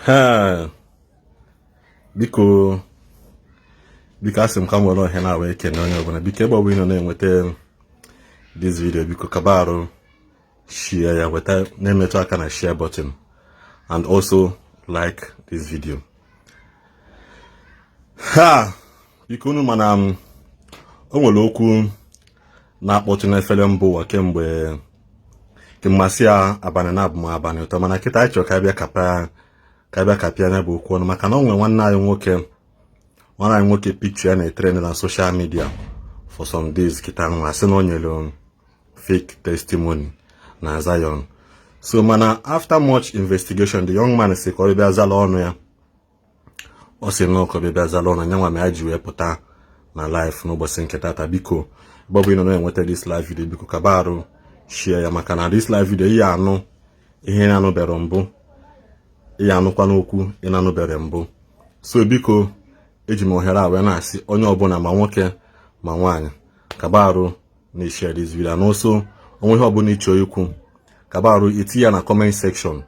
ha biko asị m ka m were ohe na wee kene onye ọbụla biko ebe ọbụla na-enweta this video biko kabarụ share ya weta na-emetụ aka na share button and also like this video. Biko unu mana o nwere okwu na-akpọtụ n'efere mbụ ụwa kemgbe mmasị ya abalị na abụm abalị ụtọ, mana kịta anyị chọrọ ka abịa kapịa anya bụ okwu ọnụ maka na o nwere nwanne anyị nwoke picture ya na-etrend na social media for some days kịta nwa sị na o nyere fake testimony na Zion. So mana after much investigation the young man si ka ọ bịa zala ọnụ ya. Ọ sị na ọ bịa zala ọnụ ya nwa ma ya ji wee pụta na live n'ụbọchị nke tata. Biko bọbụ ị nọ na-enweta this live video biko kabarụ share ya maka na this live video ihe anụ ihe na-anụbere mbụ, ihe anụkwa n'okwu ị na-anụbere mbụ. So biko eji m ohere a wee na-asị onye ọbụla ma nwoke ma nwaanyị kabarụ na share this video na also onwe ihe ọbụla ịchọ ikwu kabarụ iti ya na comment section,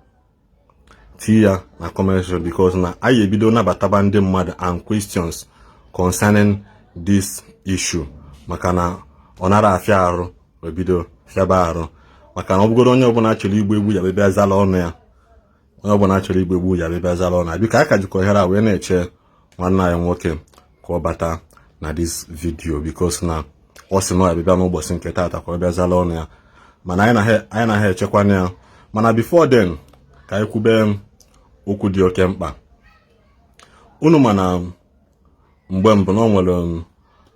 tii ya na comment section because na anyị ebido nabataba ndị mmadụ and questions concerning this issue maka na ọ nara afịa arụ ebido fiaba arụ maka na ọ bụgoro onye ọbụla chọrọ igbu egbu ya bịa zala ọnụ ya, onye ọbụla chọrọ igbu egbu ya bịa zala ọnụ ya. Biko aka jikọ ohere a wee na-eche nwanne anyị nwoke ka ọ bata na this video because na ọ sị na ya bịa n'ụbọchị nke tata ka ọ bịa zala ọnụ ya, mana anyị na ha echekwana ya. Mana before then ka anyị kwube okwu dị oke mkpa. Unu mana mgbe mbụ na ọ nwere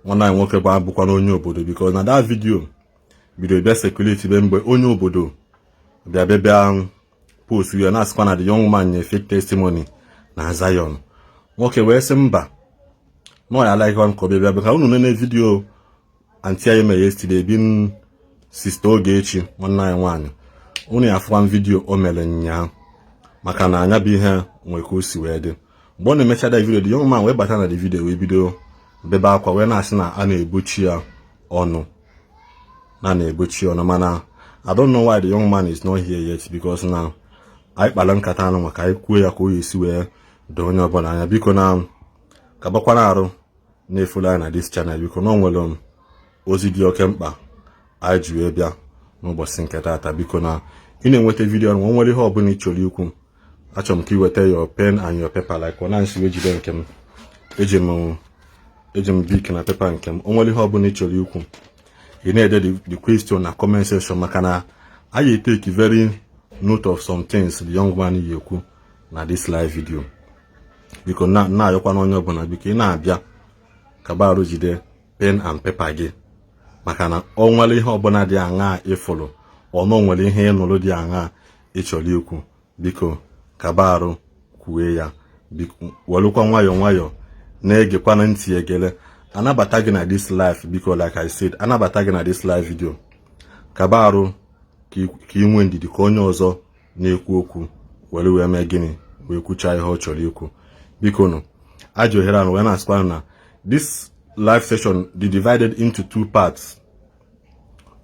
nwanne anyị nwoke bụ abụkwa na onye obodo because na that video bido bịa circulate be mgbe onye obodo bịa post ya na-asịkwa na the young man nye fake testimony na Zion. Nwoke wee sị mba no ya like one kobe bịa ka unu nene video anti anyị mere yesterday bin sister Ogechi nwanne anyị nwaanyị. Unu ya afụkwa video o mere nya maka na anya bụ ihe nwee ka o si wee dị. Mgbe ọ na-emecha da video the young man wee bata na the video wee bido bebe akwa wee na-asị na a na-egbochi ya ọnụ mana I don't know why the young man is not here yet because now anyị kpala nkata anụ maka anyị kwuo ya ka o esi wee doo onye ọbụla anya. Biko na kabakwana arụ na-efulu anyị na this channel biko na o nwere ozi dị oke mkpa anyị ji wee bịa n'ụbọchị nke tata. Biko na ị na-enweta video ọnụ nwere ihe ọbụla ị chọrọ ikwu achọrọ m ka iweta your pen and your paper like ọ na-esi wee jide nke m eji m bik na pepa nke m. O nwere ihe ọbụla ị chọrọ ikwu ị na-ede the question na comment section maka na anyị take very note of some things the young man yi ekwu na this live video. Biko na-ayọkwa na onye ọbụla biko ị na-abịa kabarụ jide pen and paper gị maka na ọ nwere ihe ọbụla dị aṅaa ịfụrụ ọnụ nwere ihe ịnụrụ dị aṅaa ị chọrọ ikwu biko kabarụ kwue ya. Biko welụkwa nwayọọ na-egekwa na ntị egele anabata gị na this live biko like I said anabata gị na this live video kabarụ ka ị nwee ndidi ka onye ọzọ na-ekwu okwu wee mee gịnị wee kwuchaa ihe ọ chọrọ ikwu. Biko nụ ajọ ohere ahụ wee na-asịkwa na this live session dị divided into two parts.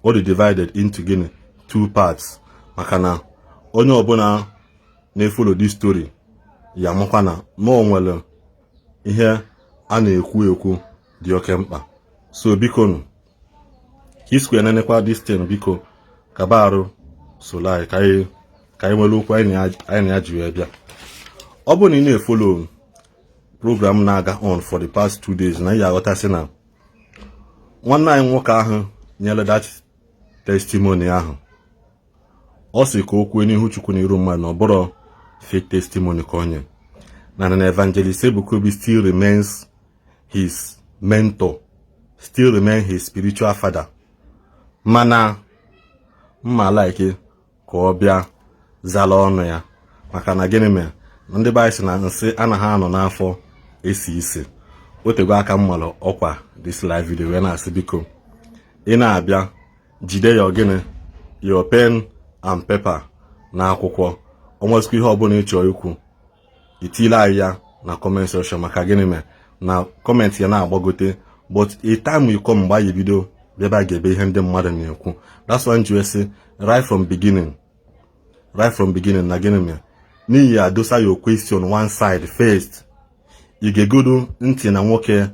Ọ dị divided into gịnị two parts maka na onye ọbụla na-efolo this story ya makwa na o nwere ihe a na-ekwu dị oke mkpa. So biko nụ ka iskwe nenekwa this thing biko kabarụ solai ka anyị nwere okwu anyị na ji wee bịa. Ọ bụ na ị na-efolo program na-aga on for the past 2 days na ya aghọtasị na nwanne anyị nwoke ahụ nyere that testimony ahụ ọ sị ka o kwuo n'ihu Chukwu na iru mmadụ na ọ bụrụ fake testimony ka onye na Evangelist Ebuka Obi still remains his mentor, still remain his spiritual father. Mana mma like ka ọ bịa zala ọnụ ya maka na gịnị mere ndị be anyị sị na nsị anaghị anọ n'afọ esi isi. Otego aka mmalụ ọkwa this live video wee na-asị biko ị na-abịa jide ya gịnị your pen and paper na akwụkwọ onwezikwa ihe ọbụla ị chọrọ ikwu itile anyị ya na comment section maka gịnị mere na comment ya na-agbagote but a time you come mgbe anyị bido bịaba ga-ebe ihe ndị mmadụ na-ekwu. That's why you say right from beginning na gịnị mere n'ihi adosa your question one side first. You get good ntị na nwoke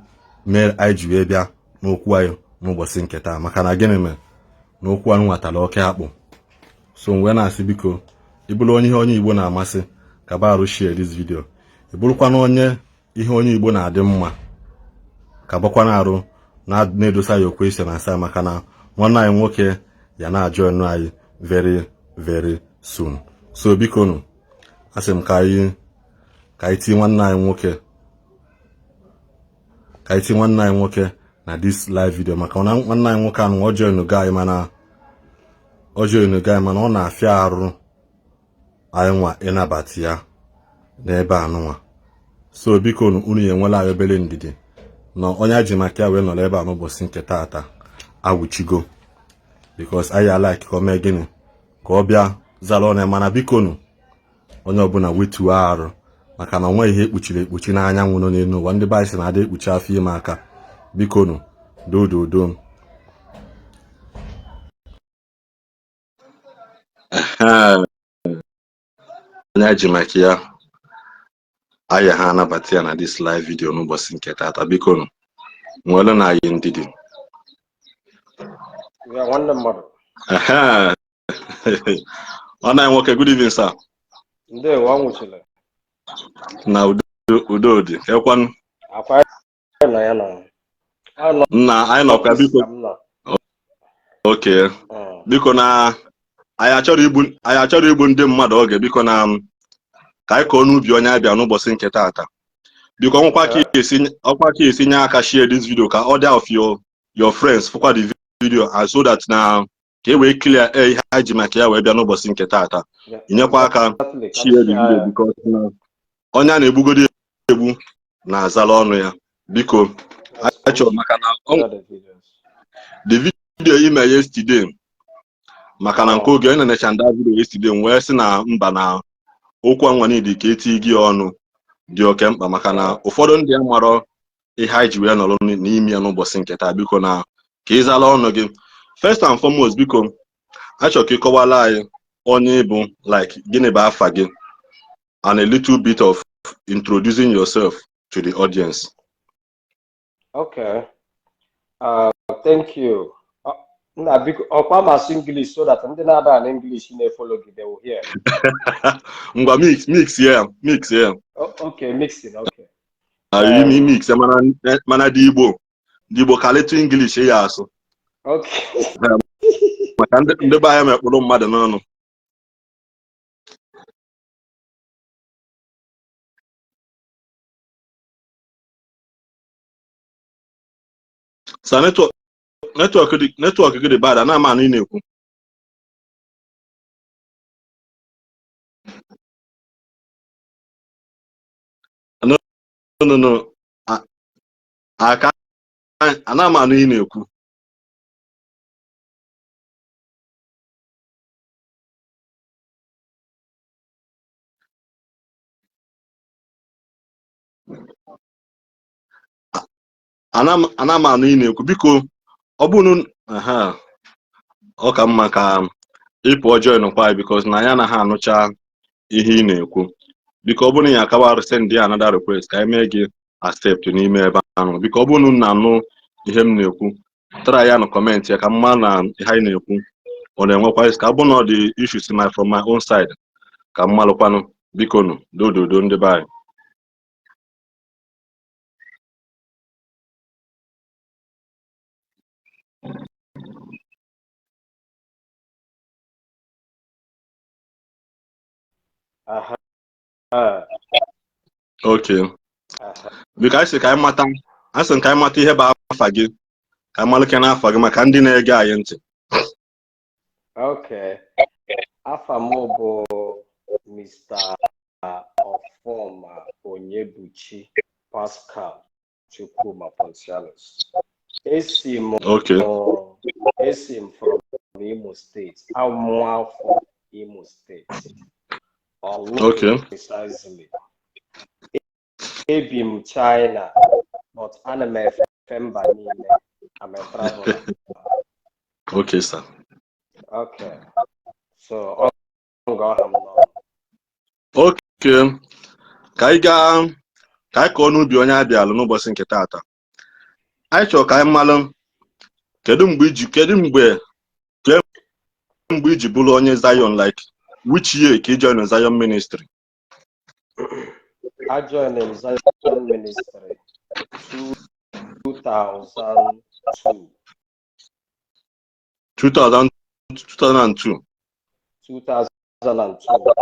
mere anyị ji wee bịa n'okwu anyị n'ụbọchị nke taa maka na gịnị mere n'okwu anụ nwatara oke akpụ. So mgbe na-asị biko ịbụrụ onye Igbo na-amasị ka barụ share this video. Ịbụrụkwana onye ihe onye Igbo na-adị mma ka bakwana arụ na-edosa your question asa maka na nwanne anyị nwoke ya na-join anyị very very soon. So biko nụ asị m ka anyị tinye nwanne anyị nwoke na this live video maka na nwanne anyị nwoke anụ ọ join guy mana ọ na-afịa arụ anyị nwa ịnabata ya n'ebe anụnwa. So biko unu ya enwela anyị obere ndidi na onye ji maka ya wee nọrọ ebe a n'ụbọchị nke taata awụchigo because anyị like ka o mee gịnị ka ọ bịa zara ọnụ mana biko onye ọbụla wetuo arụ maka na onwe ihe ekpuchi n'anyanwụ nọ n'elu ụwa ndị baịsị na-adị ekpuchi afọ ime aka biko dododo onye ji maka ya aya ha anabata ya na this live video n'ụbọchị nke taata biko nwere na anyị ndidi nwanne mmadụ nwanne anyị nwoke good evening sir. Ndewo anwụchile na udo dị ekwanụ akwa na ya na anyị nọkwa biko okay biko na anyị achọrọ igbu ndị mmadụ oge biko na ka anyị kọọ n'ubi onye abịa n'ụbọchị nke taata biko ọkwa ka esi nye aka share this video ka order of your friends fụkwa the video and so that na ka e wee clear ihe ha ji maka ya wee bịa n'ụbọchị nke taata inyekwa aka share the video because onye a na-egbugodi egbu na-azala ọnụ ya biko achọrọ maka na the video ime yesterday maka na nke oge onye na-enecha ndị video yesterday wee sị na mba na okwu anwani dị ka eti gị ọnụ dị oke mkpa maka na ụfọdụ ndị amarọ ihe anyị ji wee nọrọ n'ime ya n'ụbọchị nke taa biko na ka ịzala ọnụ gị first and foremost biko achọrọ ka ịkọwala anyị onye bụ like gịnị bụ afa gị and a little bit of introducing yourself to the audience. Okay. Thank you. I'll must English so that I'm not English in follow you, they will hear. mix here. Okay, mixing, okay. You mix mana Ndi Igbo kaletu English ya asụ. Okay. Maka ndị ba ya mekpụrụ mmadụ n'ọnụ. Sa network gị dị bad na ama anụ ị na-ekwu. No. Aka ana ama anụ ị na-ekwu. Ana ama anụ ị na-ekwu biko ọ bụrụ ọ ka mma ka ịpụ ọjọọ nọkwa because na ya na ha anụcha ihe ị na-ekwu biko ọ bụrụ ya akawa send ya another request ka eme gị accept n'ime ebe ahụ biko ọ bụrụ na anụ ihe m na-ekwu try ya na comment ya ka mma na ihe anyị na-ekwu ọ na-enwekwa ka ọ bụ na ọ dị issues from my own side ka mmalụkwanụ biko dododo ndị be anyị. Okay. Biko asị ka anyị mata ihe bụ afa gị ka amalike na afa gị maka ndị na-ege anyị ntị. Okay. Afa m bụ Mr. Ofoma Onyebuchi Pascal Chukwuma Pontialis. Esi m from Imo State. I'm from Imo State. Okay. Precisely. Ebim China, but anime femba nile. I'm a traveler. Okay, sir. Okay. So okay. ka anyị kọọ n'ubi onye abịalụ n'ụbọchị nke taata. Anyị chọrọ ka anyị malụ kedu mgbe iji bụrụ onye Zion, like which year ka ị join Zion ministry? I joined the Zion ministry 2002. 2002. 2002.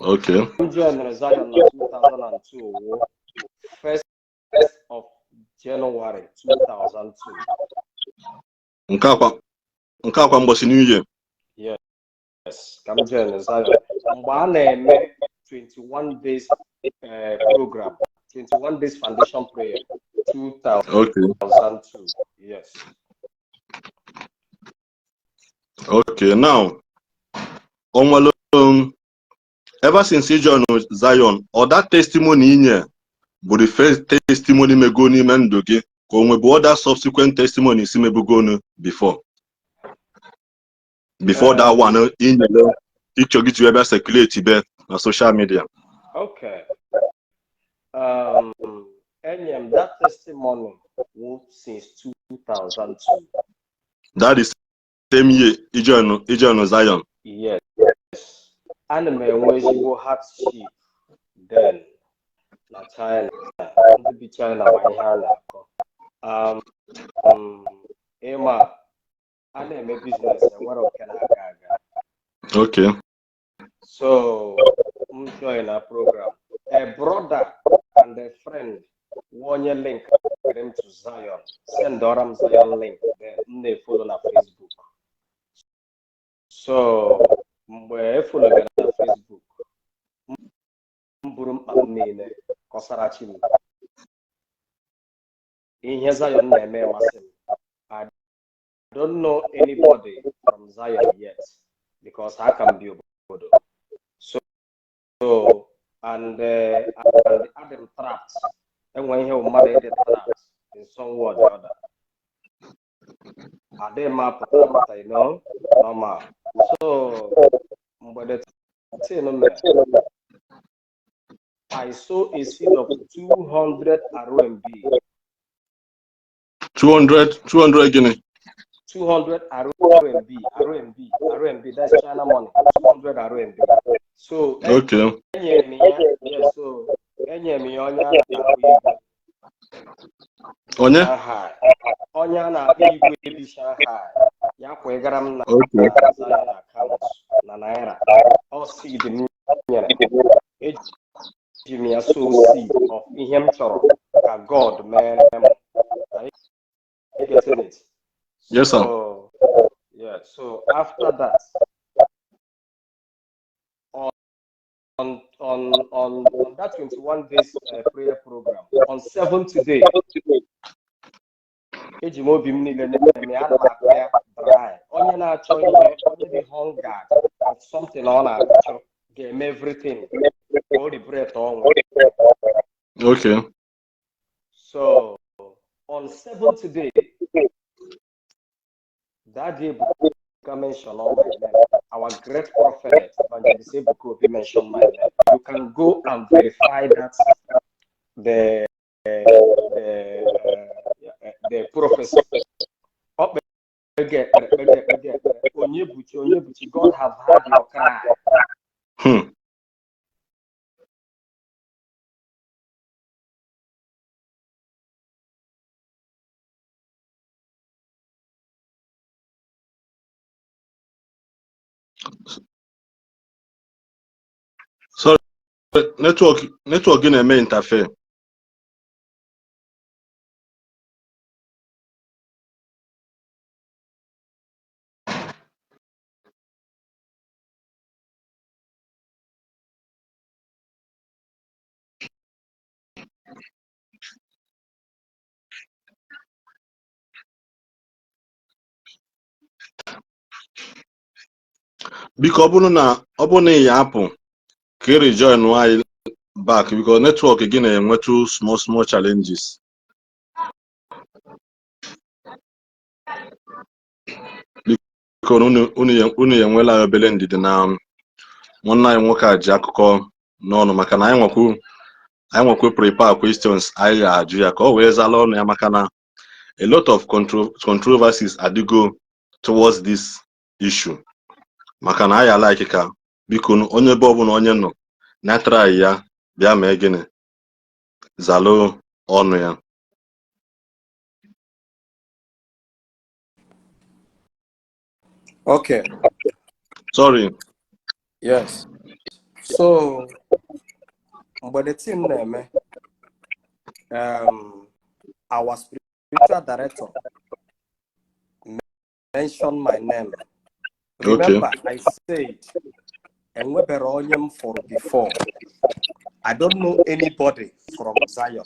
Okay. I joined Zion in 2002. 1st of January 2002. Nke akwa mgbọsị New Year. Yes, come join Zion. Mgbe a na-eme 21 days program, 21 days foundation prayer, 2002. Yes. Okay, now, ever since you joined Zion, or that testimony in here, but the first testimony me go ni mendoge, ko onwe other subsequent testimonies me go before that one in the picture get you ever circulate on social media. Okay. And that testimony was since 2002. That is same year you join Zion. Yes. And my Igbo hardship then na China. Ndị China ma ihe a na-akọ. Ịma a na-eme business enwere oke na-aga aga. Okay. So I'm join a program. A brother and a friend onye link them to Zion. Send Oram Zion link. Then they follow na Facebook. So mgbe e follow na Facebook, mburu mkpa niile kọsarachi m. Ihe Zion na-eme masị m. I don't know anybody from Zion yet because I can be Obodo. So and Adam trapped. And when he was mother trapped in some way or the other. Are they map, you know? Normal. So but the thing, I saw a seed of 200 RMB. 200 guinea. 200 RMB, that's China money. 200 RMB. So okay. Yes, so Onye na-akpọ igwe dị Shanghai ya kwegara m na Zion account na naira all seed nyere eji m ya so seed of ihe m chọrọ ka God mere m. You getting it? Yes, sir. Yeah, so after that on that 21 days prayer program on 7th today eji m obi m niile na-eme ana m akpa ya dry onye na-achọ ihe onye dị hungered of something ọ na-achọ ga-eme everything for the breath ọnwụ. Okay. So on 7th today that day Ebuka mentioned all my name. Our great prophet Evangelist Ebuka Obi mentioned my name. You can go and verify that the prophecy. Onye, God have heard your cry. So network na-eme interfere. Biko ọ bụrụ na ị ya apụ ka rejoin anyị back because network gị na-enwetu small challenges. Biko unu ya enwela obele ndidi na nwanne anyị nwoke a ji akụkọ n'ọnụ maka na anyị nwekwu prepare questions anyị ga-ajụ ya ka o wee zala ọnụ ya maka na a lot of controversies adigo towards this issue maka na anyị like ka biko onye be ọbụla onye nọ na try ya bịa mee gịnị zalo ọnụ ya. Okay. Sorry. Yes. So, but the team name, our spiritual director mentioned my name. Remember, okay. I said, and we were on him for before. I don't know anybody from Zion.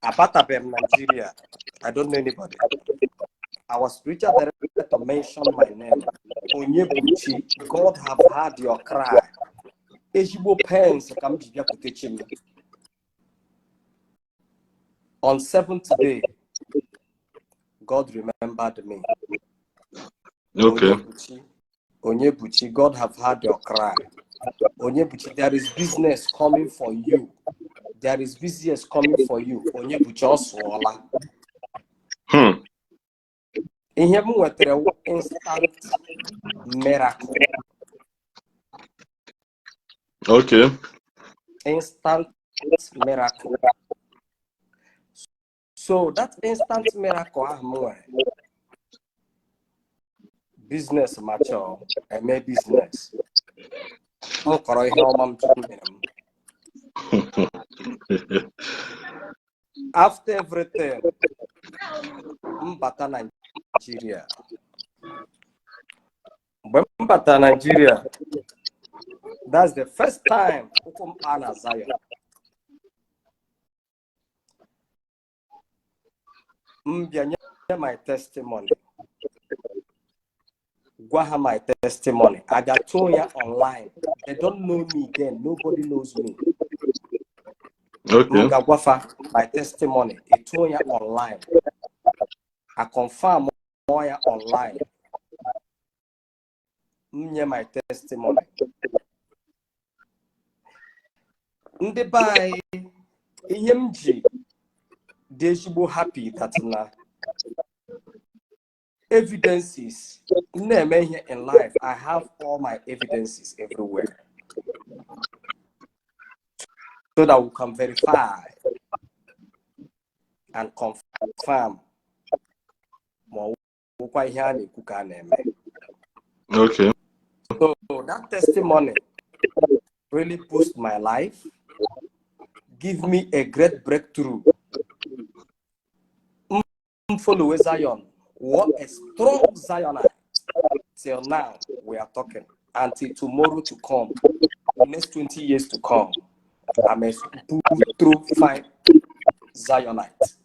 Apart from Nigeria, I don't know anybody. Our spiritual director mentioned my name. Onye Buchi, God have heard your cry. Ejibo pens come to on 7th day, God remembered me. Okay. Onye Buchi, God have heard your cry. Onye Buchi, there is business coming for you. There is business coming for you. Onye Buchi Oswola. In him with an instant miracle. Okay. Instant miracle. So that instant miracle, business mature, I made business. After everything, Mbata Nigeria. Mbata Nigeria. That's the first time Ana Zion. My testimony. Gwaha my testimony. I got Tonya online. They don't know me then. Nobody knows me. Okay. My testimony. Tonya online. I confirm Moya online. My testimony. Ndi by EMG. They should be happy that now evidences in life. I have all my evidences everywhere, so that we can verify and confirm. Okay. So that testimony really boost my life, give me a great breakthrough. Follow Zion. What a strong Zionite. Till now, we are talking. Until tomorrow to come, the next 20 years to come, I'm a true fine Zionite.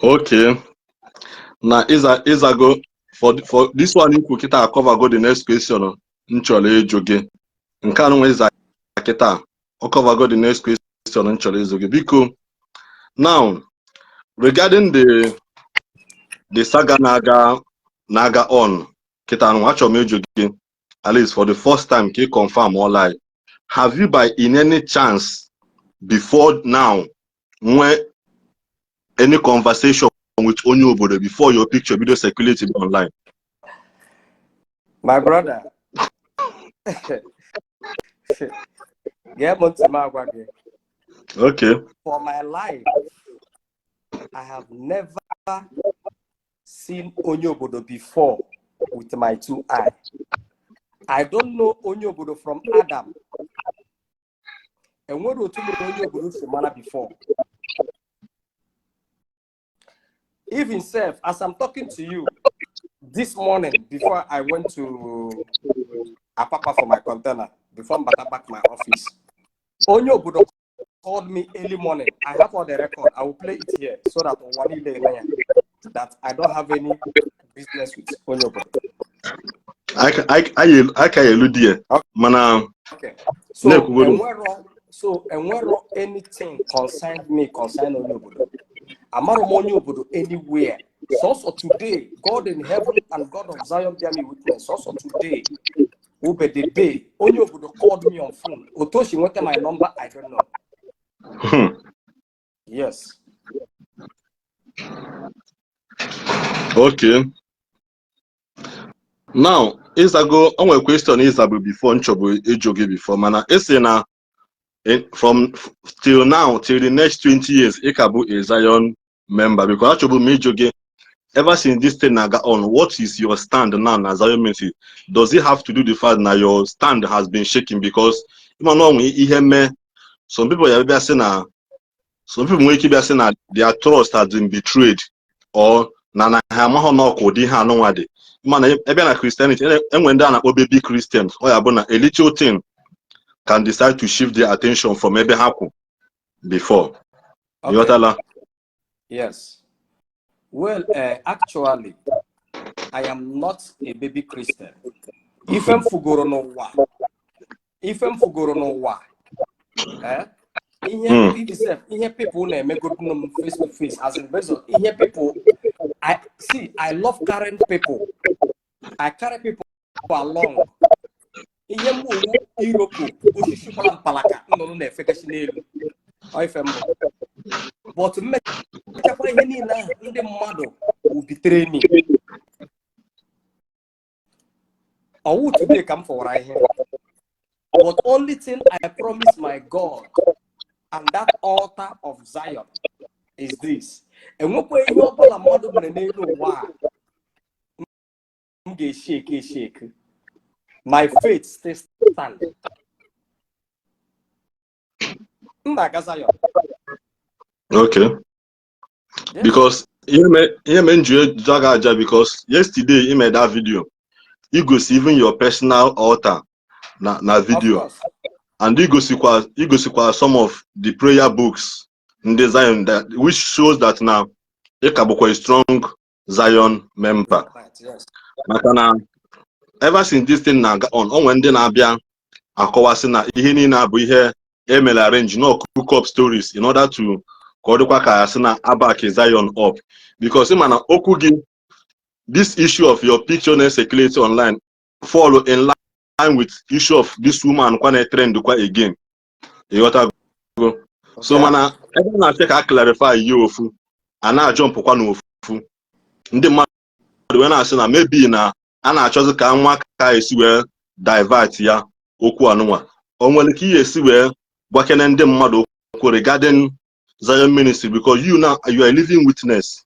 Okay. Now, Isago, for this one, you could cover go the next question. Nchole joge. Nkanu Izakita. Cover go the next question. Because now regarding the saga naga on Kitan watch your major game, at least for the first time can confirm or lie. Have you by in any chance before now when any conversation with Onye Obodo before your picture video circulated online? My brother. Okay. For my life, I have never seen Onye Obodo before with my two eyes. I don't know Onye Obodo from Adam. And what do you know Onye Obodo from before? Even self, as I'm talking to you this morning, before I went to Apapa for my container, before I back my office, Onye Obodo called me early morning. I have all the record. I will play it here so that one day that I don't have any business with Onye Obodo. I can elude here. Okay. So anything concern me, concern Onye Obodo. I'm not Onye Obodo anywhere So today, God in heaven and God of Zion bear me witness. So today, will be the day. Onye Obodo called me on phone. Otoshi went my number, I don't know. Yes. Okay. Now, Isago, on a question Isabu before Nchobu Ejogi before mana Esena from till now till the next 20 years, Ikabu a Zion member because Achobu Mejogi ever since this thing naga on, what is your stand now as Zion ministry? Does it have to do the fact that your stand has been shaking because some people are saying some people may keep saying that their trust has been betrayed or na hamaho no kodi ha no wade man ebe na Christianity and when they are baby Christians or a little thing can decide to shift their attention from maybe happen before. Okay. Yes. Well, actually, I am not a baby Christian. If I'm fugoro no wa, here people make good face to face as in person. Here people, I love carrying people. I carry people along. Ihe mụ iroko osisi gbara mpalaka nnụnụ na-efekasị n'elu ifembo but mmechakwa ihe niile ahụ ndị mmadụ ubitere ni ọwụ today ka m fọwara ihe but only thing I promise my God and that altar of Zion is this enwekwa ihe ọbụla mmadụ mere n'elu ụwa m ga-shake my faith still standing. Okay. Yeah. Because because yesterday he made that video. You go see even your personal altar na video. And you go see some of the prayer books in the Zion that which shows that now Ekaboko is a strong Zion member. Yes. Ever since this thing on when they na akọwasị na ihe niile abụ ihe emele arrange no cook up stories in order to kodukwa ka asị na abak Zion up because mana okwu gị this issue of your picture na circulate online follow in line with issue of this woman kwa na trend kwa again go so mana ebe na check ka clarify you ofu ana jump kwa na ofu ndị mmadụ we na asị na maybe na ana achọzi ka nwa ka esi wee divert ya okwu anụnwa o nwere ka ihe esi wee gbakene ndị mmadụ okwu regarding Zion ministry because you are a living witness,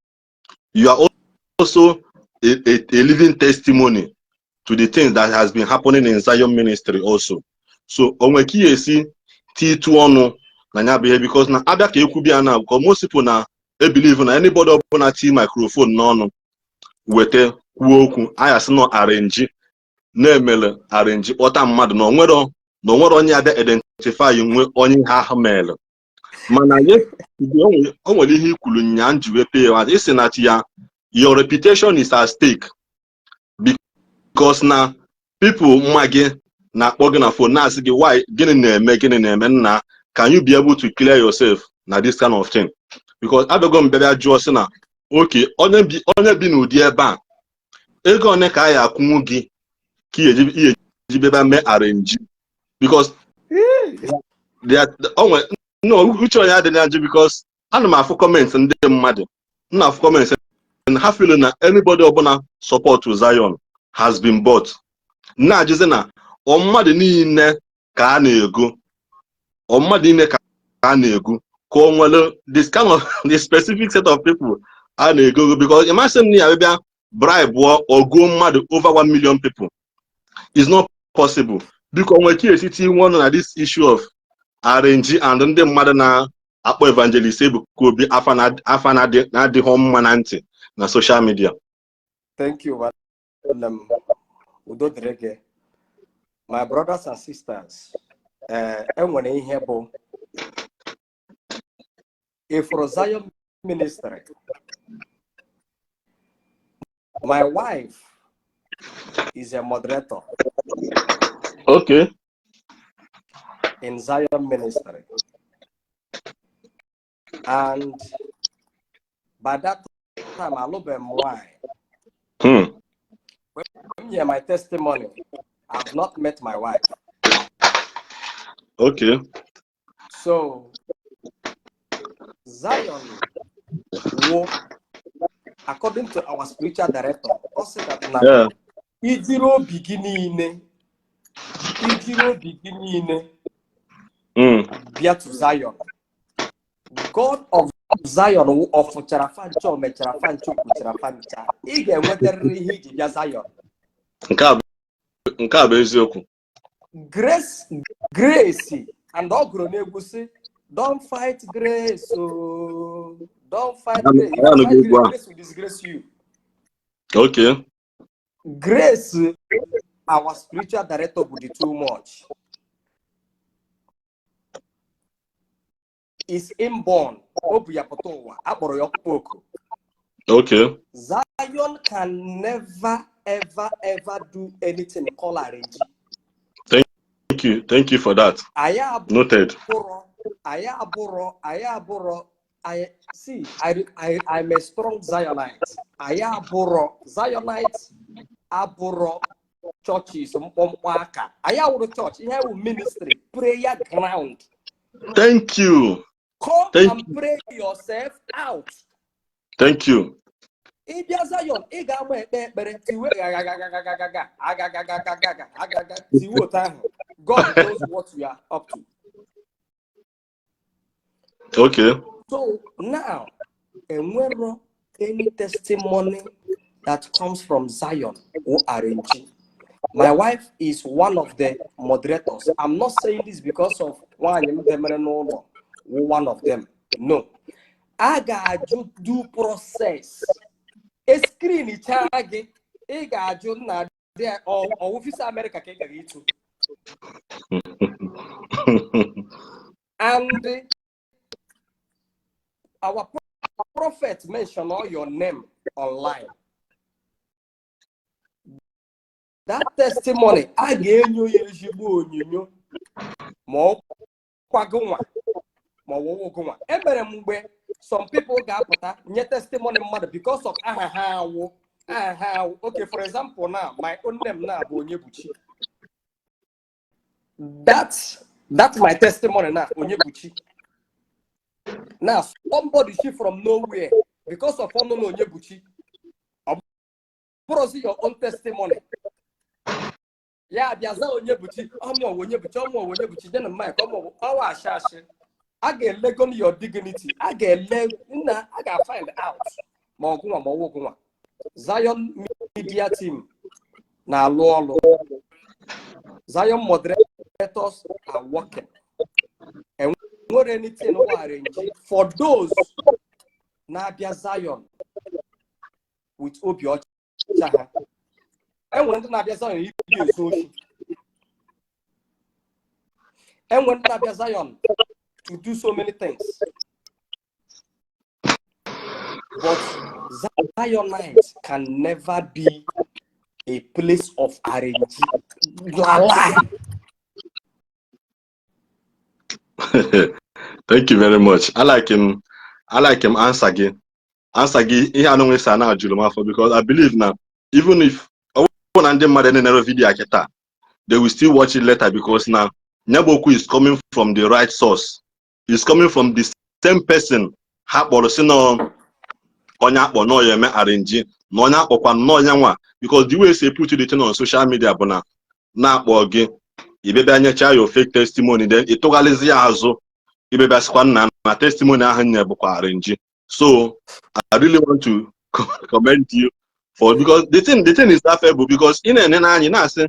you are also a living testimony to the things that has been happening in Zion ministry also. So o nwere ka ihe esi titu ọnụ na nya bụ because na abịa ka ekwu bịa na because most people na believe na anybody ọbụla ti microphone n'ọnụ wete kwuo okwu anya sị no arrange na-emele arrange kpọta mmadụ na onwere onye abịa identify nwe onye ha ahụ mere mana o nwere ihe ikwulu nya njiwe pay isi na ya your reputation is at stake because na people mma gị na-akpọ gị na phone na-asị gị why gịnị na-eme nna can you be able to clear yourself na this kind of thing because abịago mbịabịa jụọ sị na okay onye bi n'ụdị ebe a ego one ka a ya akwụnwu gị ka ihe ejibebe mee arrange because uche onye adịghị ajụ because ana m afụ comments ndị mmadụ na afụ comments and ha feel na anybody ọbụla support to Zion has been bought na-ajụzi na mmadụ niile ka a na-ego ka o nwere this kind of the specific set of people a na-ego because imagine na ya bịa bribe or go mmadụ over 1 million people is not possible because when you see one on this issue of RNG and ndị mmadụ na-akpọ Evangelist Ebuka Obi afa na-adịghị mma na ntị na social media. Thank you, my brothers and sisters. Enwere ihe bụ for Zion ministry. My wife is a moderator. Okay. In Zion ministry. And by that time I love them why. When you my testimony, I've not met my wife. Okay. So Zion, according to our spiritual director, also that now Ijiro beginning, Bia to Zion. God of Zion of Charafancho, Mecharafancho, Kucharafancha. Ige weather he Zion. Grace, and all grown don't fight grace. So don't fight grace. If you fight grace, grace will disgrace you. Okay. Grace, our spiritual director would be too much. Is inborn. Okay. Zion can never, ever do anything called arrange. Thank you for that. Noted. I'm a strong Zionite. Zionites aboro churches church. You have ministry, prayer ground. Thank you. Come and pray yourself out. Thank you. Zion, God knows what we are up to. Okay. So now, any testimony that comes from Zion or RNG. My wife is one of the moderators. I'm not saying this because of one of them. No. I got to do process. A screen it again. I got to na there or office America too. And our prophet mentioned all your name online. That testimony, I gave you more some people got testimony because of okay, for example, now my own name now Onyebuchi. That's my testimony now, Onyebuchi. Now somebody she from nowhere because of Onyebuchi. See your own testimony. Yeah, there's Onyebuchi. Onyebuchi. Then my I get leg on your dignity. I got find out. Zion media team. Now, Lolo. Zion moderators are working. And what anything for those Nadia Zion with Obi. And when Nadia Zion is social. And when Nadia Zion to do so many things. But Zionites can never be a place of RNG. Thank you very much. I like him answer again. He had no say now because I believe now, even if video they will still watch it later because now Nyaboku is coming from the right source. It's coming from the same person. Because the way they put the thing on social media, now your fake testimony, then it my testimony. So I really want to commend you for because the thing is laughable because in I say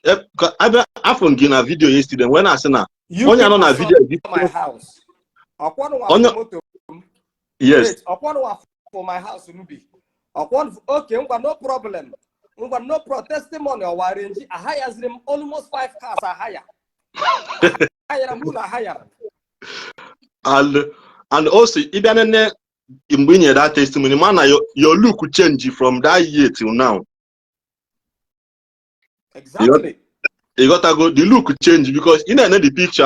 I from a video yesterday when I said now you on a video my house. Yes. For my house okay, no problem. No testimony or arrange. I hire them almost 5 cars. I hire. And also even in bringing that testimony, man, your look will change from that year till now. Exactly. You got to go. The look will change because in the picture,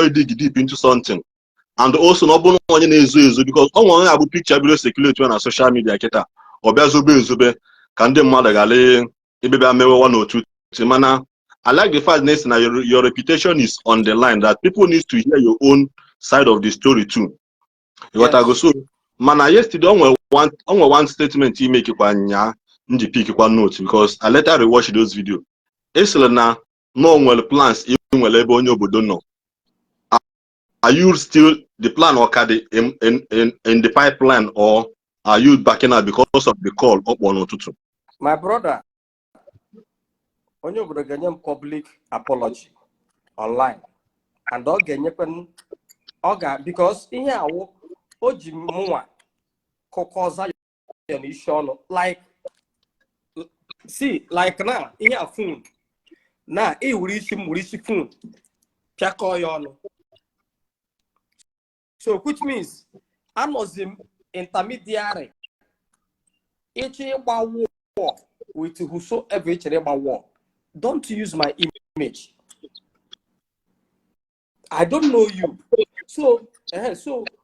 dig deep into something. and also no bono onye na-ezo ezo because ọ nwere abụ picture bido circulate na social media kịta ọ bịa zobe ezobe ka ndị mmadụ ghara ibebe amewe one or two mana I like the fact that your reputation is on the line, that people need to hear your own side of the story too. Yes. So, mana yesterday on one statement he make ndi pick one note because I later rewatch those videos. Eselena no well plans even well ebe Onye Obodo no. Are you still the plan or in the pipeline, or are you backing out because of the call up one or two? My brother, Onye Obodo ganye public apology online, and ọ ga-enyekwa because ihe awo o ji mụnwa kokoza ya n'isi ọnụ like see like na ihe a phone na wuri isi phone pịakọ ya ọnụ, so which means anọzi intermediary eche ịgba war with whosoever echere ịgba war. Don't use my image. I don't know you. So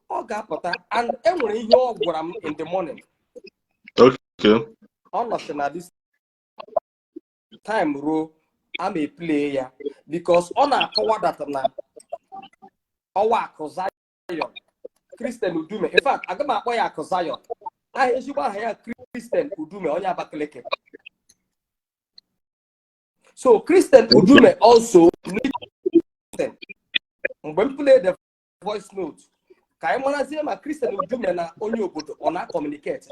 all got and every your in the morning. Okay. Honestly, at this time, bro, I'm a player because on a power that now our Zion Christian Udume. In fact, I got my boy Zion. I issue by Christian Udume on your back. So Christian Udume also need when play the voice note. Kaimana say my Christian Udume na Onye Obodo on not communicate.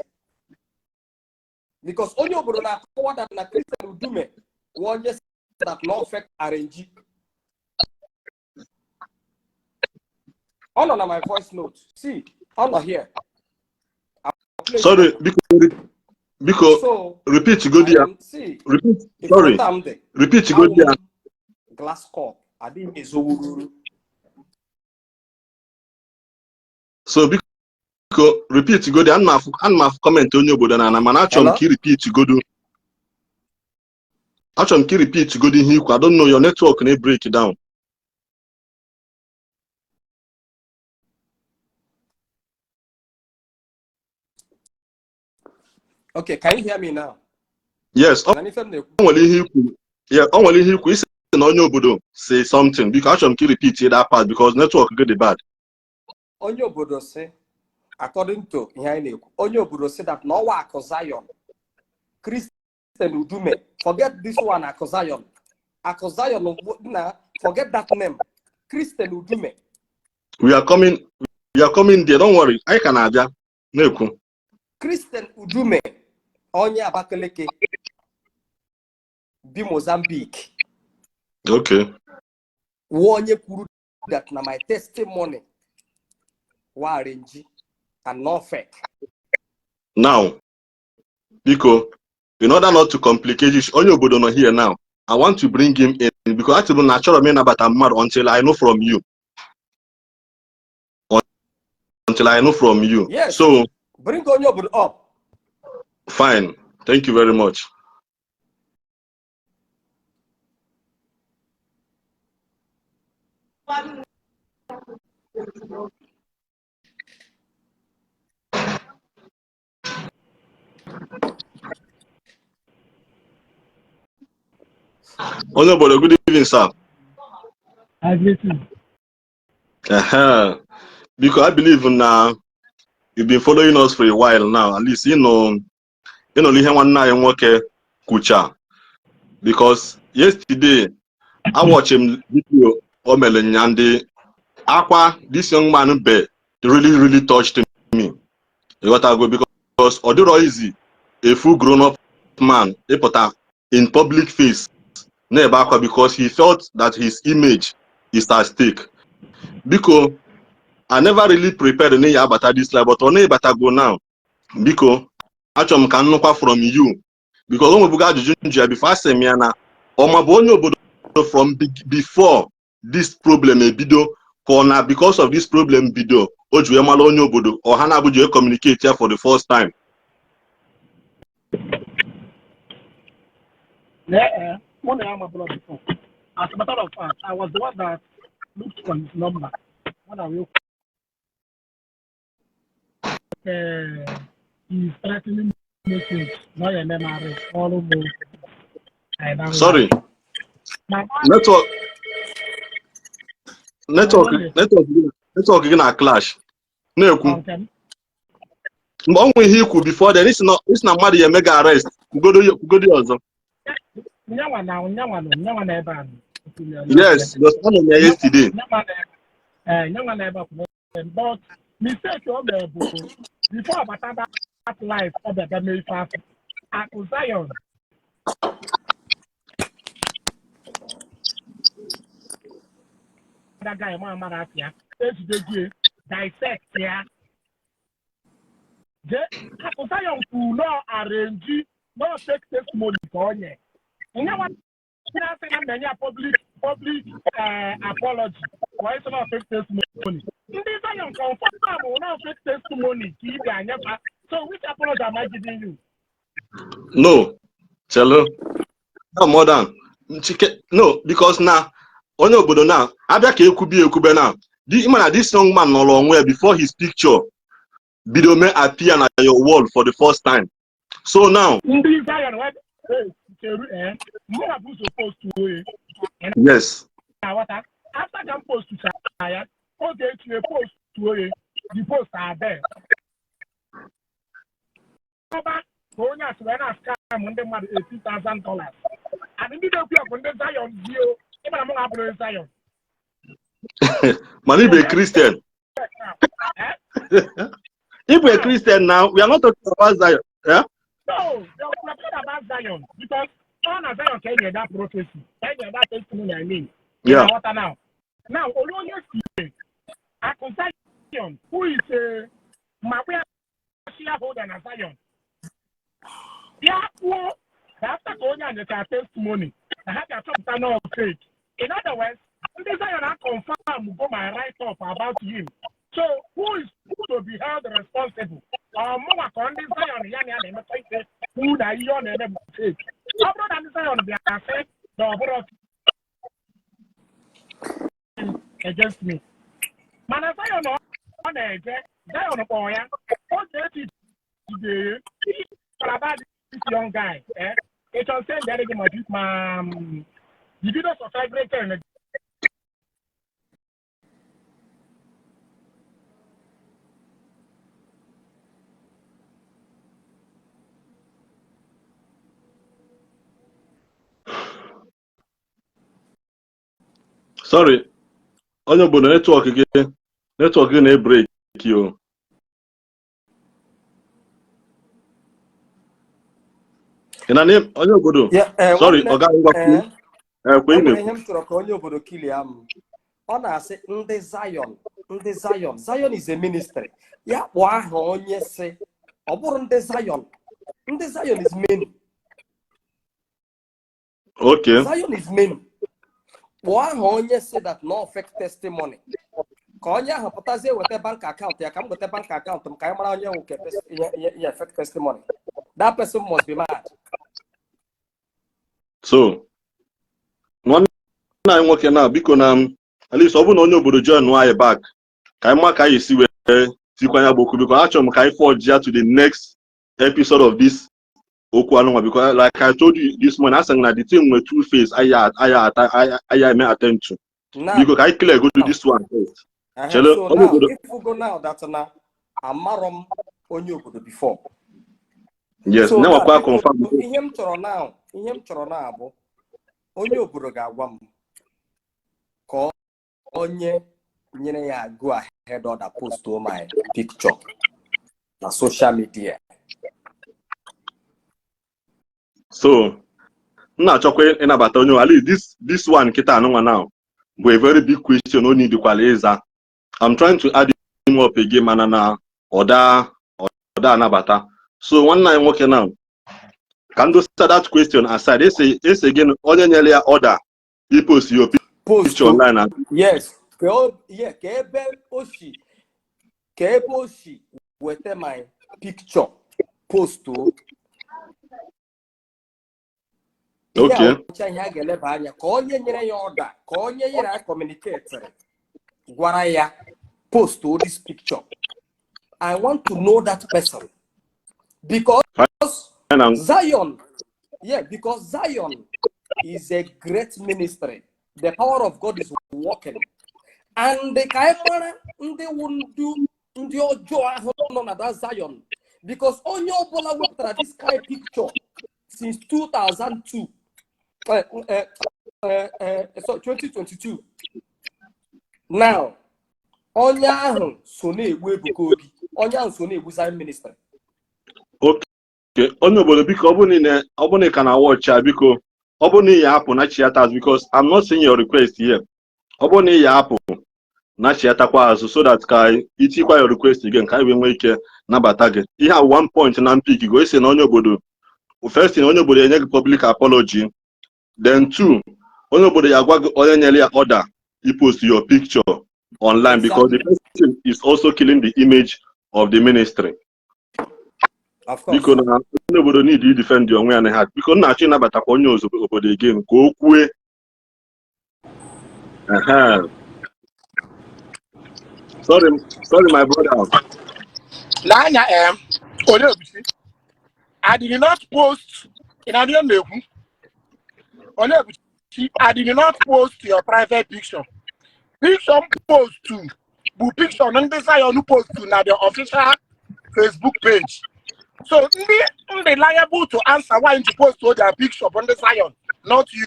Because Onye Obodo na forward that na Christian Udume one just that no affect RNG. On my voice note. See, on here. Sorry, because so, repeat go there. Repeat. Sorry. Repeat go there. Glass cup. I didn't so because repeat go there. I'm comment Onye Obodo na mana achọm ki repeat go do. Achọm ki repeat go do here. I don't know your network na break down. Okay, can you hear me now? Yes. Yeah, only he quiz in Onye Obodo say something because I'm repeat that part because network get bad. Onye Obodo say, according to Onye Obodo say that no one Zion, Christian Udume, forget this one Zion. Zion, forget that name, Christian Udume. We are coming there. Don't worry, I can add no. Christian Udume, Onye Abakaleke, be Mozambique. Okay. Onye kuru that na my testimony wa RNG and not fake. Now, because in order not to complicate it, Onye Obodo not here now. I want to bring him in because actually natural men about I'm mad until I know from you. Until I know from you. Yes. So bring Onye Obodo up. Fine. Thank you very much. Onye Obodo, good evening, sir. I listen. Because I believe now you've been following us for a while now. At least you know one night work Kucha. Because yesterday I watched him video Omenala and Aqua, this young man really touched me. You got to go because although easy, a full grown-up man, in public face, because he felt that his image is at stake. Because I never really prepared any about this life, but only about go now. Because actually can know from you. Because when we got the before I say me na Onye Obodo from before this problem a video corner because of this problem video Onye Obodo or Hana Bujo communicate here for the first time. Yeah, one I am abroad before. As a matter of fact, I was the one that looked for his number when I will is threatening message. No, you never all of Sorry. Network gị na clash. Na-ekwu. Okay. Mgbe ọ nwe ihe ikwu before then isi na mmadụ ya eme ga arrest kwugodi ọzọ. Nyawa na ebe a. Yes, because I know yesterday. But mistake ọ bụ before abata that life ọ bịa mee ife afọ. Akụ Zion. That guy mara afia. Ejide dissect ya. Akụ Zion kwuru no arrange no fake testimony ka onye. Nyawa public apology for it's not fake testimony. Ndị Zion confirm no fake testimony ka ị ga-anyefa. So which apology am I giving you? No, Chelo. No more than no, because now Onye Obodo now abịa ka ekwube now. This young man no long before his picture video may appear on your wall for the first time. So now Ndị Zion supposed to yes. After that post to Chaya, okay, to post to the posts are there. Going as when I scam on them $80,000. And in the on the Zion view, even among Zion. Man, if you're a Christian. If we're a Christian now, we are not talking about Zion. Yeah? No, we're talking about Zion because on a Zion can hear that prophecy. Can hear that testimony, I mean. Yeah. Now, Olonye Zion, who is a shareholder in Zion. Yeah, after going on the testimony, I had to talk no fake. In other words, this Zion I confirm go my right up about him. So who is to be held responsible? More on this Zion, who that you on the fake. Other than this Zion, they are said the overall against me. Man, I say on Zion boy, what today about this young guy, it was saying that the videos of vibrator. Sorry. Onye Obodo network gị na-break yo. Ina name Onye Obodo. Sorry, Oga Ngwaku. Ihe m chọrọ ka Onye Obodo kilia m. Ọ na-asị ndị Zion. Zion is a ministry. Ya kpọọ aha onye si ọ bụrụ ndị Zion. Ndị Zion is many. Okay. Zion is many. Kpọọ aha onye si that no fake testimony. Ka onye ahụ pụtazie weta bank account ya ka m weta bank account m ka anyị mara onye nwoke fake testimony. That person must be mad. So, nwanne anyị nwoke na biko na at least ọ bụ na Onye Obodo join anyị back ka anyị ma ka anyị si wee tikwanya bụ okwu biko achọrọ m ka anyị forge ya to the next episode of this okwu anụnwa because like I told you this morning, I sang na the thing with two face I may attend to. Because I clear go to this one first. So now, if we go now, that's na amarom Onye Obodo before. Yes, so now I confirm. Ihe m chọrọ na abụ Onye Obodo ga-agwa m ka onye nyere ya go ahead or that post to my picture na social media. So, na-achọkwa ịnabata onye at least this one kita anụnwa now bụ a very big question o need kwala ịza. I'm trying to add him up again mana na ọda anabata. So one night nwoke now can do that question aside. Ese again onye nyere ya order he post your picture online. Yes. Ka ebe oshi wete my picture post to. Okay. Ihe ga-eleba anya ka onye nyere ya order, ka onye nyere ya communicate gwara ya post to this picture. I want to know that person. Because Zion, because Zion is a great ministry. The power of God is working. And the Kaimara, they won't do your joy on that Zion. Because Onye Obodo went this kind of picture since 2002. So 2022. Now, Onye Ebuka Obi, Onye Zion ministry. Okay, Onye Obodo biko obuni can watch biko obuni ya happen na chiatas because I'm not seeing your request here. Obuni ya happen na chiatakwa azu so that kai itikwa your request again kai we nwe ike nabata gị. Ihe a one point na mpik go ese na Onye Obodo. First thing Onye Obodo enye public apology. Then two, Onye Obodo ya gwa onye nyere ya order you post your picture online. Exactly. Because the person is also killing the image of the ministry. Of course. Because Onye Obodo need to defend your own heart. Because na achị nabata kwa Onye Obodo again ka o kwue. Sorry, my brother. Nanya, I did not post in a new I did not post your private picture. Picture post to, but picture on the side on post to now the official Facebook page. So they liable to answer why you post to their picture on the Zion, not you.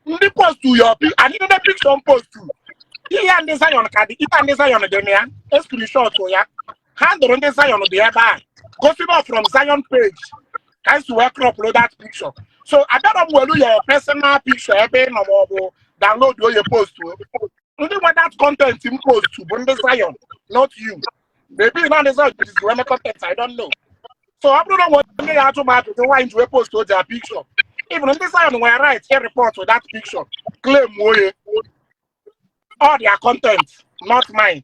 They post to your picture, and even the picture on post to. Here and the Zion card, if and the Zion the near, a screenshot to ya. Hand on the Zion of the other. Go from Zion page. Can you upload that picture? So I don't know your personal picture, download your post to. Only when that content you post to the Zion, not you. Maybe not the Zion is the content, I don't know. So I don't know what they are to why you post to their picture. Even on the Zion, when I write a report to that picture, claim all their content, not mine.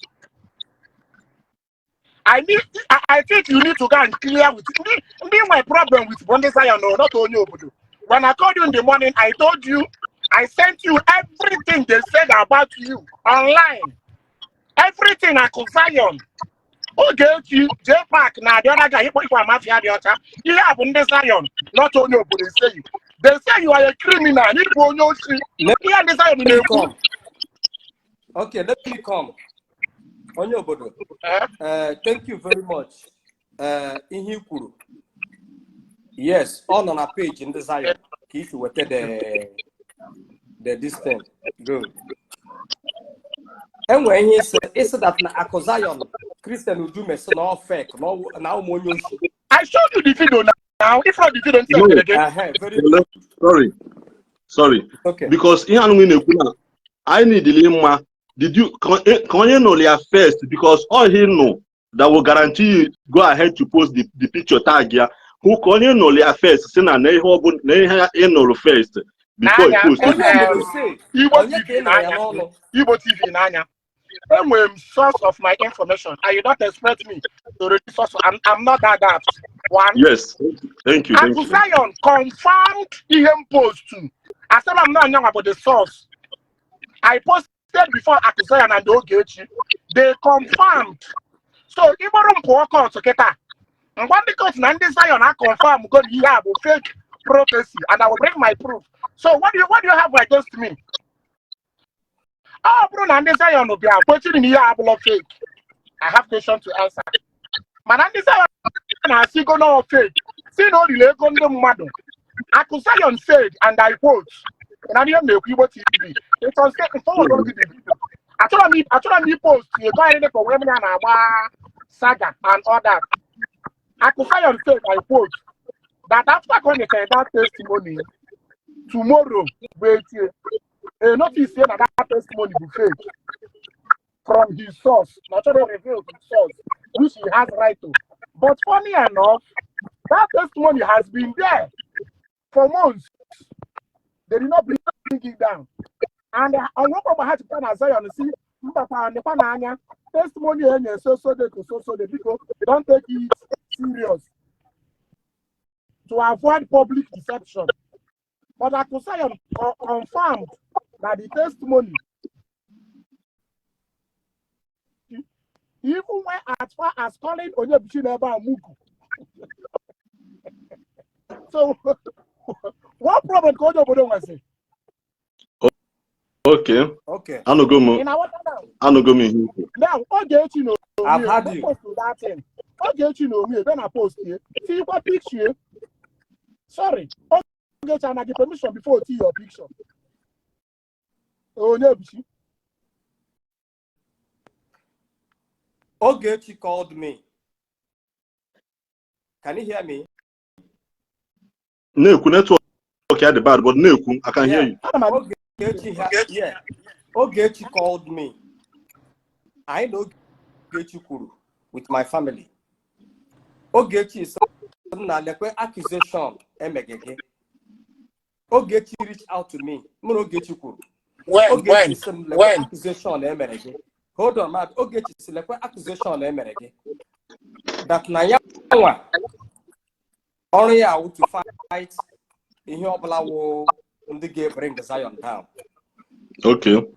I think you need to go and clear with me. My problem with Bondi Zion, no, not Onye Obodo. When I called you in the morning, I told you, I sent you everything they said about you online. Everything I could Zion. Okay, J Park, now the other guy, he put for mafia the other. You have Bondi Zion, not Onye Obodo. They say you are a criminal. You don't know. Let me come. Okay, let me come. Onye Obodo, thank you very much. Ihikuru. Yes, on a page in the Zion. If you were the distance, good. And when he said, "Is that na Zion Christian will do me so no fake no now monyoshi." I showed you the video now. If not the video, don't say it Sorry. again. Sorry. Okay. Because I need the lima. Did you can you know their first? Because all he know that will guarantee you go ahead to post the picture tag here. Who can you know their first? Say na know first before you post. Igbo TV Nanya. I'm source of my information, and you don't expect me to resource. I'm not that daft. One. Yes. Thank you. Zion confirmed him post too. I said I'm not young about the source. I posted before Zion and Ogechi. They confirmed. So Iborum Poko to Keta. And one because Nandi Zion I confirm because he have a fake prophecy, and I will bring my proof. So what do you have against me? Oh, bro, Nandi Zion will be a question in here fake. I have question to answer. Man, Nandi Zion has see go no fake. See no delay go no mad. Zion said, and I quote, and I didn't know Igbo TV. It was taken forward on the video. I told me post you go ahead for women and our saga and all that. Zion said, I quote, that after going to that testimony, tomorrow, wait here. Notice here that testimony will fake from his source, not only revealed his source, which he has right to. But funny enough, that testimony has been there for months. They did not bring it down. And I work on how to plan as Zion see the testimony and so they because don't take it serious to avoid public deception. But Zion confirmed that the testimony He even went as far as calling Onye Obodo Mugu. So, what problem could Onye Obodo was it? Okay. Okay. Anugomo. Anugomi. Now, Ogechi no. I've had you. Post to that thing. Ogechi no me. Then I post here. See what picture? Sorry. Ogechi, and I give permission before you see your picture. Oh, no, Ogechi called me. Can you hear me? No, network at the bad, but no, I can hear you. Ogechi called me. I know Ogechi Kuru with my family. Ogechi is an accusation. Ogechi reached out to me. Ogechi Kuru. When? Accusation. Hold on, man. Ogechi is an accusation. That Nayawa only out to fight in your blow and the game bring Zion down. Okay. Which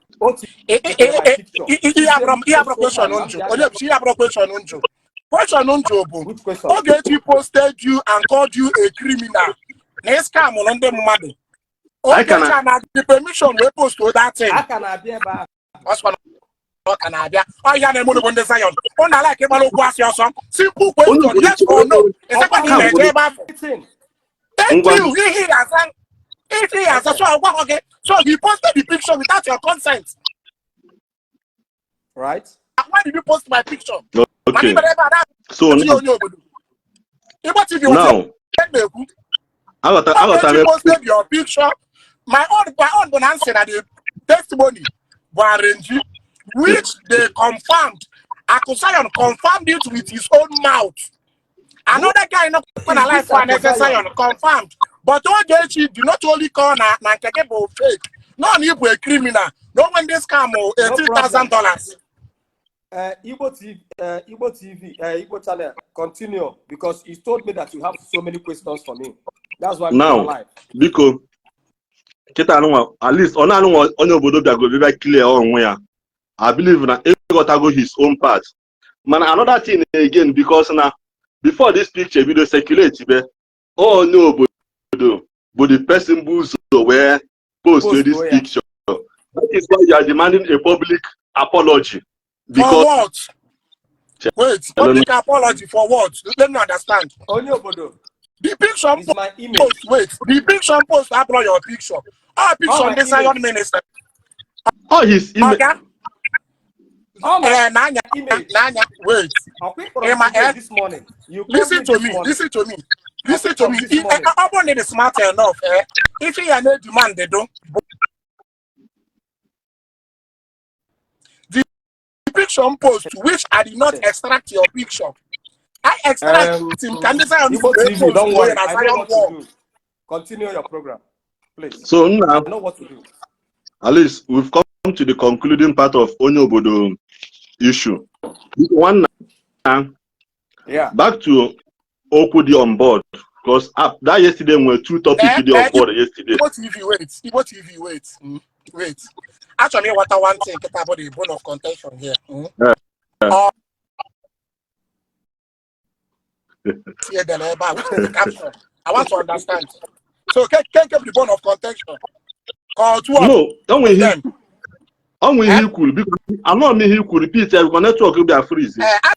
question? Ogechi posted you and called you a criminal. Next come on the money. Ogechi and the permission we post to that thing. I can be about. Canada. Oh, yeah, they move on the Zion. On the like a song. Simple question, yes or no. Is that what you thank you. If he has okay. So he posted the picture without your consent. Right? Why did you post my picture? Okay. So now, I posted your picture. My own answer at the testimony which they confirmed. Akusayon confirmed it with his own mouth. Another guy not gonna lie for Zion confirmed. But Ogechi do not only call Nankekebo fake. No Igbo a criminal. No when this come $18,000. Igbo TV, Igbo channel, continue because he told me that you have so many questions for me. That's why I'm alive. Because at least Onye Obodo go very clear on where I believe that he got to go his own part. Man, another thing again, because now before this picture video circulates, Onye Obodo, but the person who were post to this picture. That is why you are demanding a public apology. Because for what? Wait, public apology for what? Let me understand. Onye Obodo. The picture is my image. Post, wait, the picture post upload your picture. Our picture on the Zion minister. Oh, his image. Okay. Image. Wait. This morning. Listen to me. Listen to me. Listen to me. If need is smart enough, if he had no demand, they don't. The picture post, which I did not extract your picture. I extract him. Can you say on TV? Don't worry. I know what to do. Continue your program, please. So now, I know what to do. At least we've come to the concluding part of Onye Obodo issue. One now, back to Okudi on board, because that yesterday were two topics video on board yesterday. Igbo TV, wait. Actually, what I want to get about the bone of contention here. I want to understand. So can't get the bone of contention. No, only he could because I'm not me he could repeat it because network will be freezing. I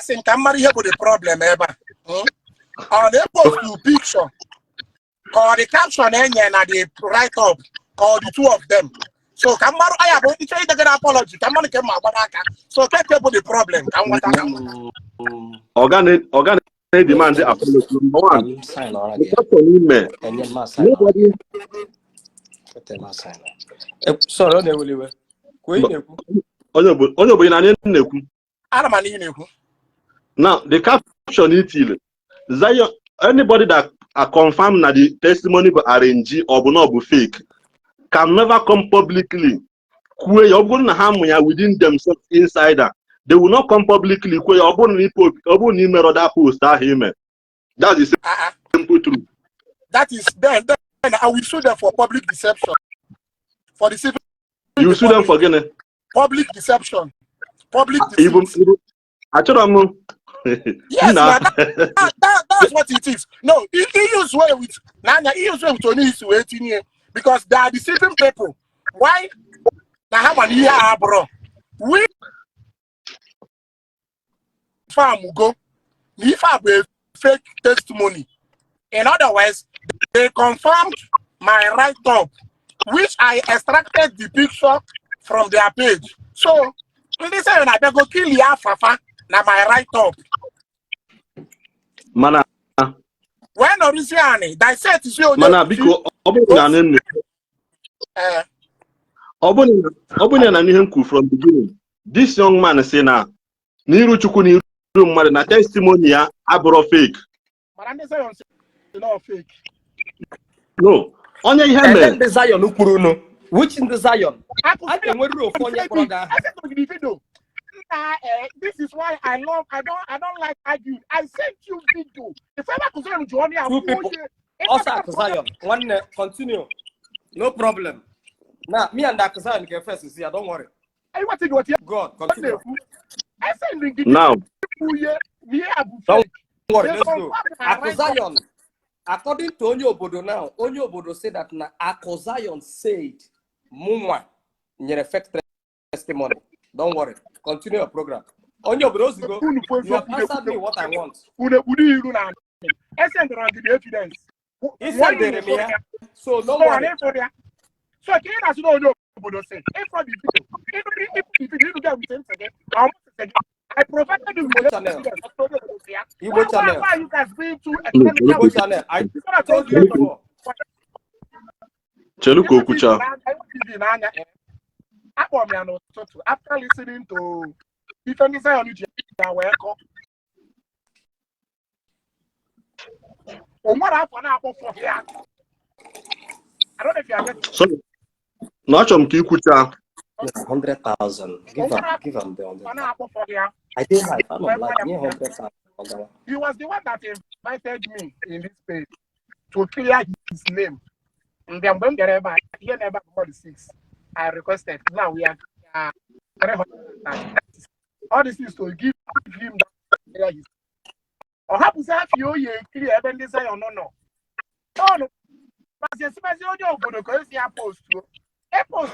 think I'm married here with the problem ever. On the post to picture or the caption and the write up or the two of them. So Kamaru I have to say the apology. Kamaru came out so can't get the problem. Organic demand the apology. Number one, nobody. Sorry, now the caption is Zion. Anybody that are confirmed that the testimony by RNG or not fake can never come publicly. Within themselves insider. They will not come publicly. That post that is simple truth. That is then I will sue them for public deception. For the civil. You sue them for getting public deception. Public even Yes, that's what it is. No, he use way with Nanya, he use way with Tony is waiting here because they are deceiving people. Why? Now how many years, bro? We farm go. If I have a fake testimony, in other words, they confirmed my write-up, which I extracted the picture from their page. So, when they say I go kill ya fafa, now my write-up. Mana. When originally, they said to show Mana biko Obuni na nihem ku from the beginning. This young man say na niru chukwu niru mmadụ na testimony ya abụrụ fake. But I'm saying not fake. No. Onye ihe And mere. then the Zion Ukuruno. Which in the Zion? I can wait for your brother. I said to the video. This is why I don't like arguing. I sent you video. If ever concerned Johnny, I Two people. Also Zion. One continue. No problem. Now me and that Zion get first see. Don't worry. I want to do what you God continue. I send the Now. Don't worry, let's go. Zion. According to Onye Obodo now, Onye Obodo said that Zion said, Mumwa, you effect testimony. Don't worry. Continue your program. Onye Obodo, you have answered me what I want. I send the evidence. He said the so no worry. So can you know Onye Obodo say? If you get with him again, I provided you with channel. Igbo channel. Why you guys being too Igbo channel. I told you before. Cheluko Kucha. After listening to Evangelist Ebuka Obi, I don't know if you are getting. So, no achọm ka ikwucha. 100,000. Give him the 100,000. I did have. I don't like 100,000. He was the one that invited me in this page to clear his name. And then when they never got the 6, I requested. Now we are 300,000. All this is to give him that clear his. Or how to say you clear even this or no. Oh no. But the special job for the because he post to a post.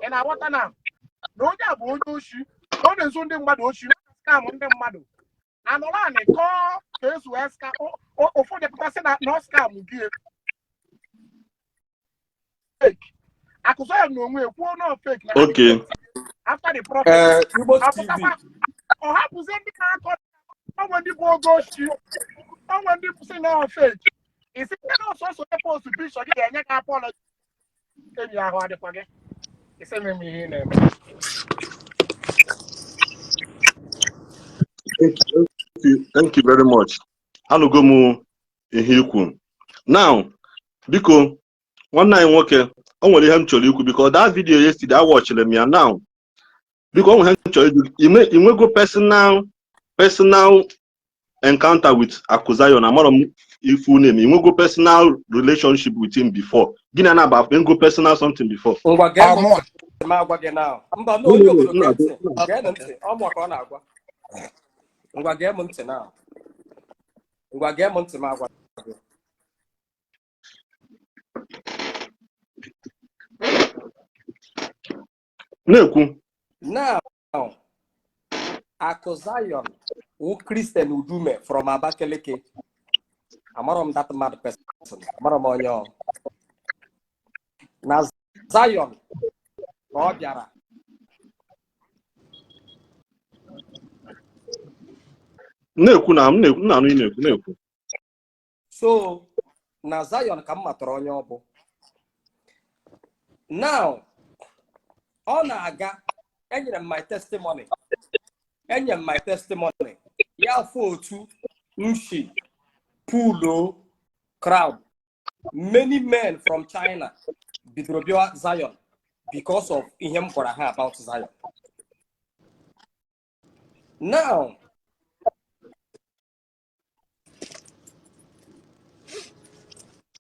And I want to know. No job will do she. Don't assume the mother she scam on the mother. And a call face west or for the person that no scam will give. Fake. I could say no way, no fake. Okay. After the prophet, TV. or how to send the car. I want the ball go shoot. I want the say no fake. Is it also supposed to be so you can apologize? Tell me how to forget. It's a me. Thank you very much. Alugomu Ihikwu. Now, biko, one night nwoke, I want him to look because that video yesterday I watched them here now. Because I want him to go personal encounter with Zion. I'm not if you name you go personal relationship with him before. Gina na ba go personal something before. Now, Zion, who Christian Udume from Abakaliki. I'm that mad person. I'm now Zion, Obiara. So now Zion come matronyo. Now, on aga, any my testimony. Any my testimony. Ya for two Ishi, Pulo, crowd. Many men from China bidrobia Zion because of him for about Zion. Now,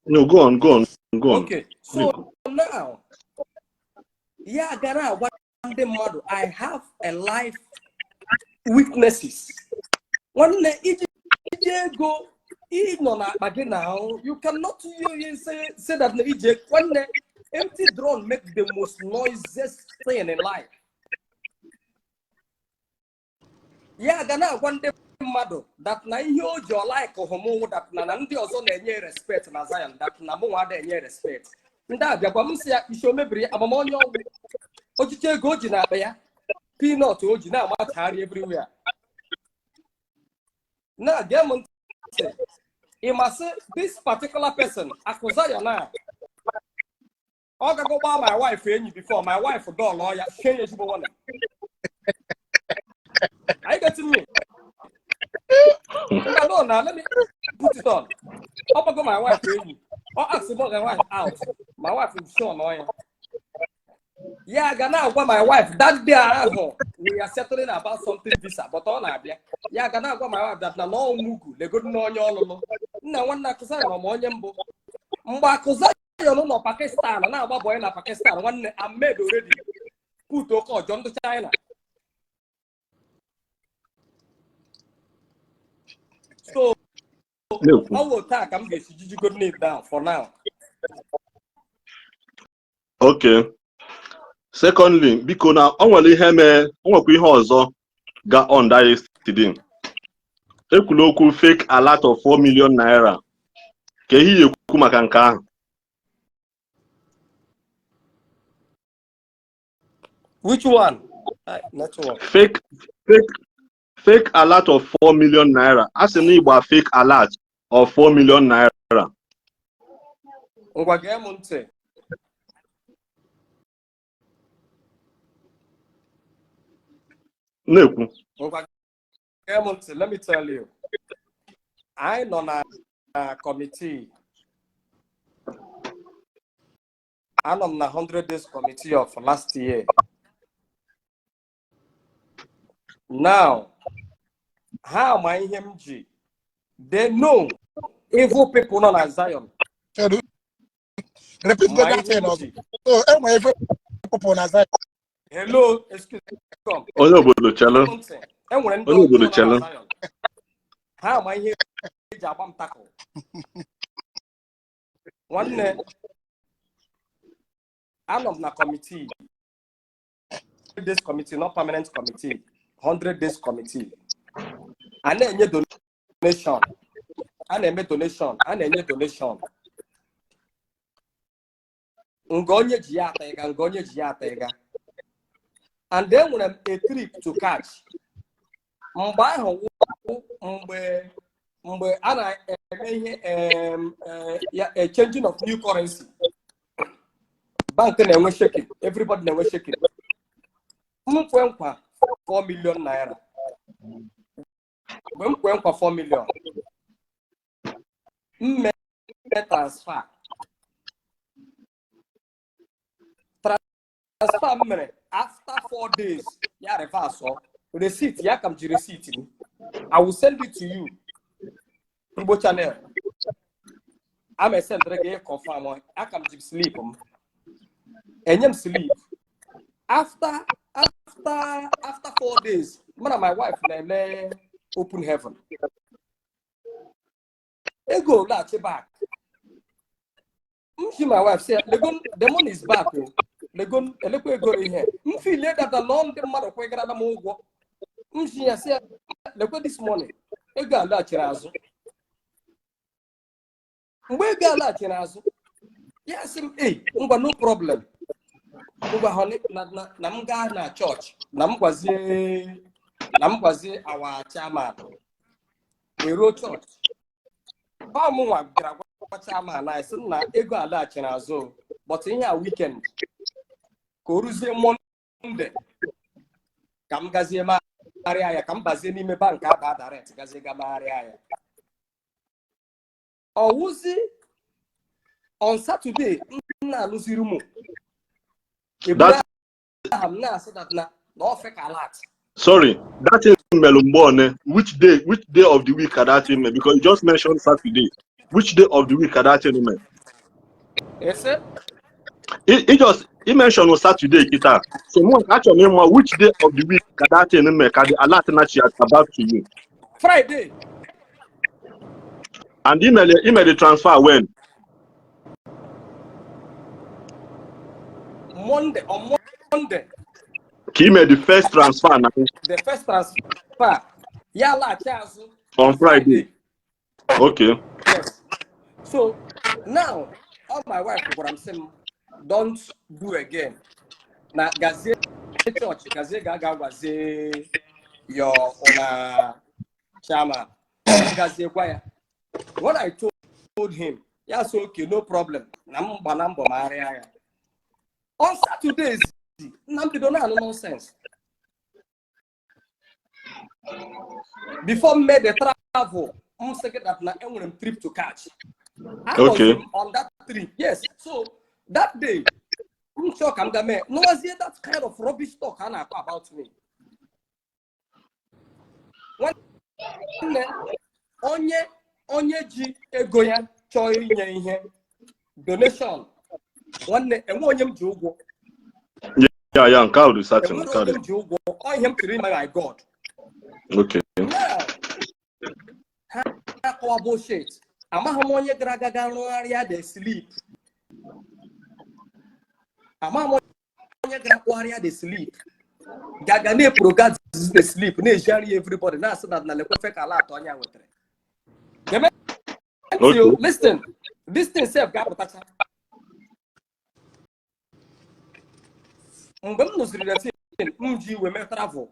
no, go on. Okay, so now Yeah, gara one model. I have a life weaknesses. One go now. You cannot say that one empty drone make the most noisiest thing in life. Yeah, gana one day model that na ihe your like homo that na ndị ọzọ na-enye respect na Zion that na mụ nwa na-enye respect. Ndị abịakwa m si ya isho mebiri amamonye ọgwụ ochiche ego o ji na akpa ya peanut o ji na-amachagharị everywhere. Now, you must say this particular person, Akuzaya now. I go buy my wife before my wife do lawyer. I get to me. No, now let me put it on. I go my wife or ask about my wife out. My wife is so annoying. Yeah, gonna go my wife. That day we are settling about something visa, but on Abia. Yeah, gonna go my wife that na no mugu. They go no nyolo. Na one na kusa no monyembo. Mba kusa no Pakistan. Na aba boy na Pakistan. One I made already. Put oko John to China. So I will talk. I'm getting you good need down for now. Okay. Secondly, because now onwere ihe onwekwa ihe ọzọ ga on that yesterday. Ekwulu okwu fake alert of 4 million naira. Ka ihe ekwu maka nke ahụ. Which one? Not one. Fake alert of 4 million naira. As in Igbo fake alert of 4 million naira. Ngwa ge m ntị. Let me tell you, I'm on a committee. I'm on the 100 days committee of last year. Now, how am I HMG? They know evil people on Zion. Repeat that again. So, am I evil people on Zion? Hello, excuse me. Onye Obodo challenge. Onye Obodo challenge. How am I here? Jabam tackle. One day, I'm on the committee. This committee, not permanent committee. 100 days committee. And then you donation. And then donation. And then you donation. Ngonye jiatega. And then when I'm a trip to catch, a changing of new currency. Bank never shake it. Everybody never shake it. 4 million naira. 4 million. Transfer. After 4 days, yeah, reverse receipt. Yeah, come to receipt. I will send it to you. Igbo channel. I'm a send reggae confirm. I come to sleep. And you sleep. After 4 days, one of my wife open heaven. They go latch back. My wife said, the money is back. They go in here. Feel later the long the mother quick at the move. She said, look at this morning. They got latch razzle. We got latch razzle. Yes, hey, no problem. Honey, Namga na church. Namquazi our chairman. We wrote church. Palmua chairman, I said, na ego a latch razzle. But in a weekend. Koruze Monday. Kam Gazema area, come Bazini me bank about direct Gazega area. Or Wuzi on Saturday, na Luzirumo. Sorry, that is Melumbone. Which day of the week are that in? Because you just mentioned Saturday. Which day of the week are that in? Yes, sir. It just He mentioned on Saturday, Kita. So actually, which day of the week that thing the alert about to you? Friday. And he made the transfer when? Monday. On Monday. He made the first transfer now. The first transfer. Yeah, on Friday. Okay. Yes. So now, all my wife, what I'm saying, don't do again. Now, Gaze Church, Gaze Gaga was your chairman. Gaze Choir. When I told him, yes, okay, no problem. On Saturdays, they don't have nonsense. Before made the travel, I'm second that now I'm trip to catch. I was on that trip, yes. So that day, I'm sure I'm gonna no was here that kind of rubbish talk about me. When Onye Ji Egoya Choi Nye donation. One day, and one him Jogo. Yeah, I'm proud of that. I him to my God. Okay. Now, how bullshit. I'm a harmonia gragaria de sleep. I'm a harmonia graguaria de sleep. Gagane progat the sleep. Ne jari everybody. Now, so that na le perfect a lot on your water. Listen, this thing self got protection. We may travel.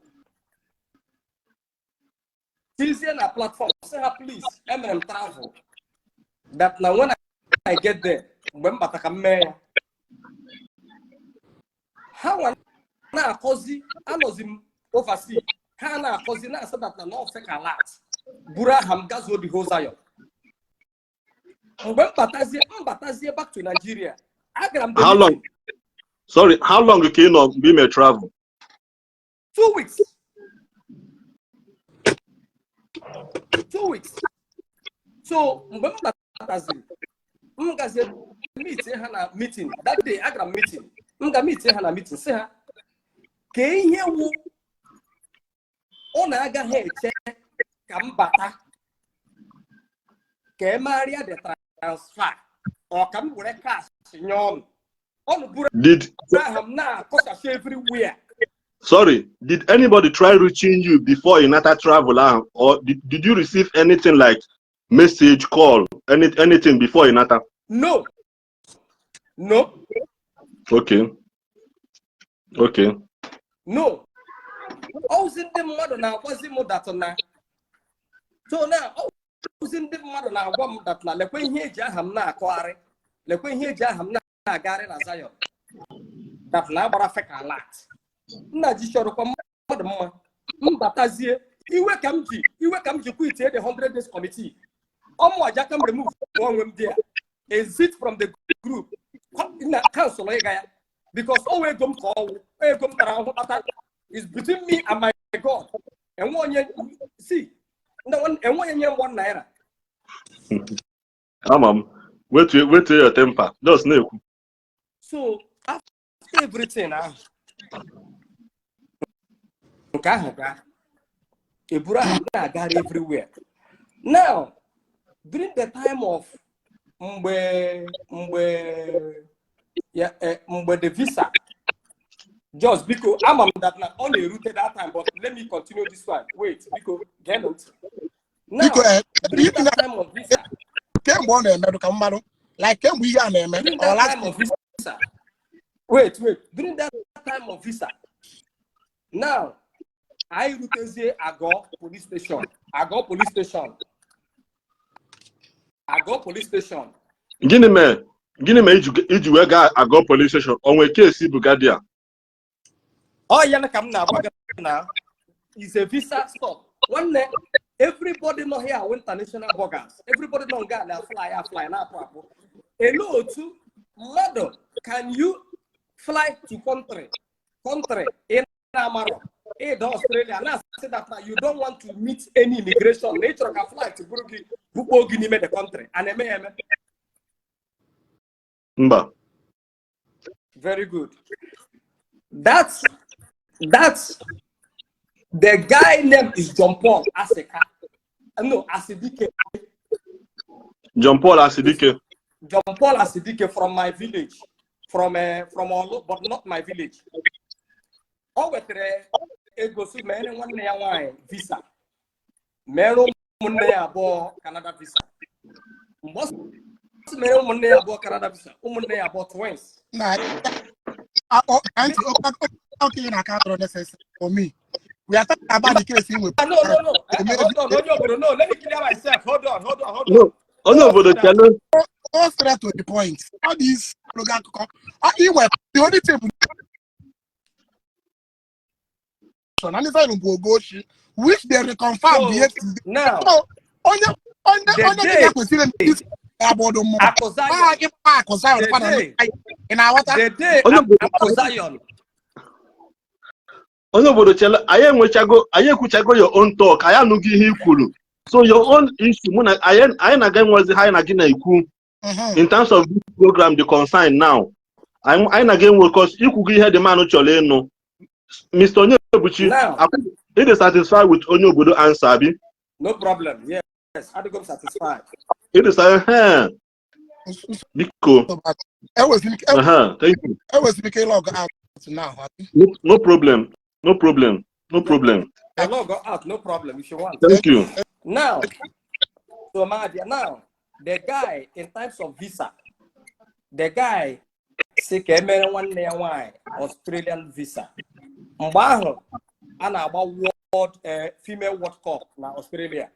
Tuesday na platform. Say please, travel. That now when I get there, when batakame. How na kozi anozim oversee. How na kozi na so that na no fake a lot. Bura hamgazo the whole Zion. When batazie back to Nigeria. How long? Sorry, how long can you be may travel? 2 weeks. 2 weeks. So, meeting. That day, I got meeting. Meeting. Say, can you on aga head check Kambata? Can Maria the transfer or come with a cash? Sorry, did anybody try reaching you before Inata travel, or did you receive anything like message, call, anything before Inata? No. Okay. No. I was in the mother now. Was in that now. So now, I was in the mother now. One that now. Like when he jaham na kware. Like when he jaham na. Gare na Zion. That na bara fake a lot. Na jishoro kwa mama. Mbatazie. Iwe kamji quit the 100 days committee. Omo ajakam remove one of them there. Exit from the group. In a council because always come call. It's between me and my God. And one year see. No one and 1 year 1 naira. Wait to your temper. Just no. So after everything, Ebura got everywhere. Now, during the time of the visa, just because I'm that not only routed that time, but let me continue this one. Wait, because now during that time of visa, like can we during that time of visa. Wait. During that time of visa, now I routed Agwo police station. Agwo police station. Gini me iji ga Agwo police station. Onwe case Bugadia. Oh yeah, now it's a visa stop. One day, everybody know here international bloggers. Everybody know Ghana fly now. Hello to mother, can you fly to country in Amaro, in Australia? And I said that you don't want to meet any immigration. Nature can fly to Bukogi, the country. And Mba. Very good. That's the guy name is John Paul Aseka. No, Asidike. John Paul Asidike. John Paul Asidike from my village, from Olo, but not my village. Oh, with a go see many 1 year visa. Mero Monday about Canada visa. Most Mero Monday about Canada visa. Monday about twins. Okay, in account for me. We are talking about the case with. No. Hold on, no. Let me clear myself. Hold on. No, Onye Obodo challenge. Go straight to the point. All these slogan, the only thing. Which they reconfirmed yesterday. Now, Onye Obodo chele anyị ekwuchago your own talk, anyị anụghị ihe i kwuru. So your own issue mụ na anyị na-aga enwezi ha na gị na ikwu in terms of this program the consign now. Anyị na-aga enwe cause ikwugo ihe dị manụ chọrọ ịnụ. Mr. Onye Ebuchi, it is satisfied with Onye Obodo answer, abi? No problem. Yes, I go satisfied. It is Biko. Thank you. I was speaking log out now. No problem. I log out, no problem if you want. Thank you. Now, so Madia, now the guy in types of visa, the guy say Australian visa. Mbaho and about world female World Cup na Australia.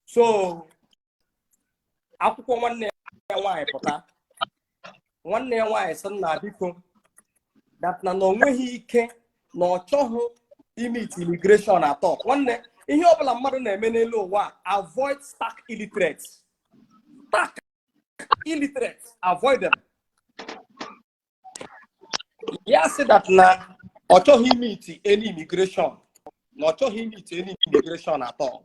So akwụkwọ nwanne ya nwaanyị pụta. Nwanne ya nwaanyị sị na biko that na onweghị ike na ọ chọghị imit immigration atọ. Nwanne ihe ọbụla mmadụ na-eme n'elu ụwa avoid stark illiterates. Stark illiterates, avoid them. Yeah, say that na ọ chọghị imit any immigration. Na ọ chọghị imit any immigration atọ.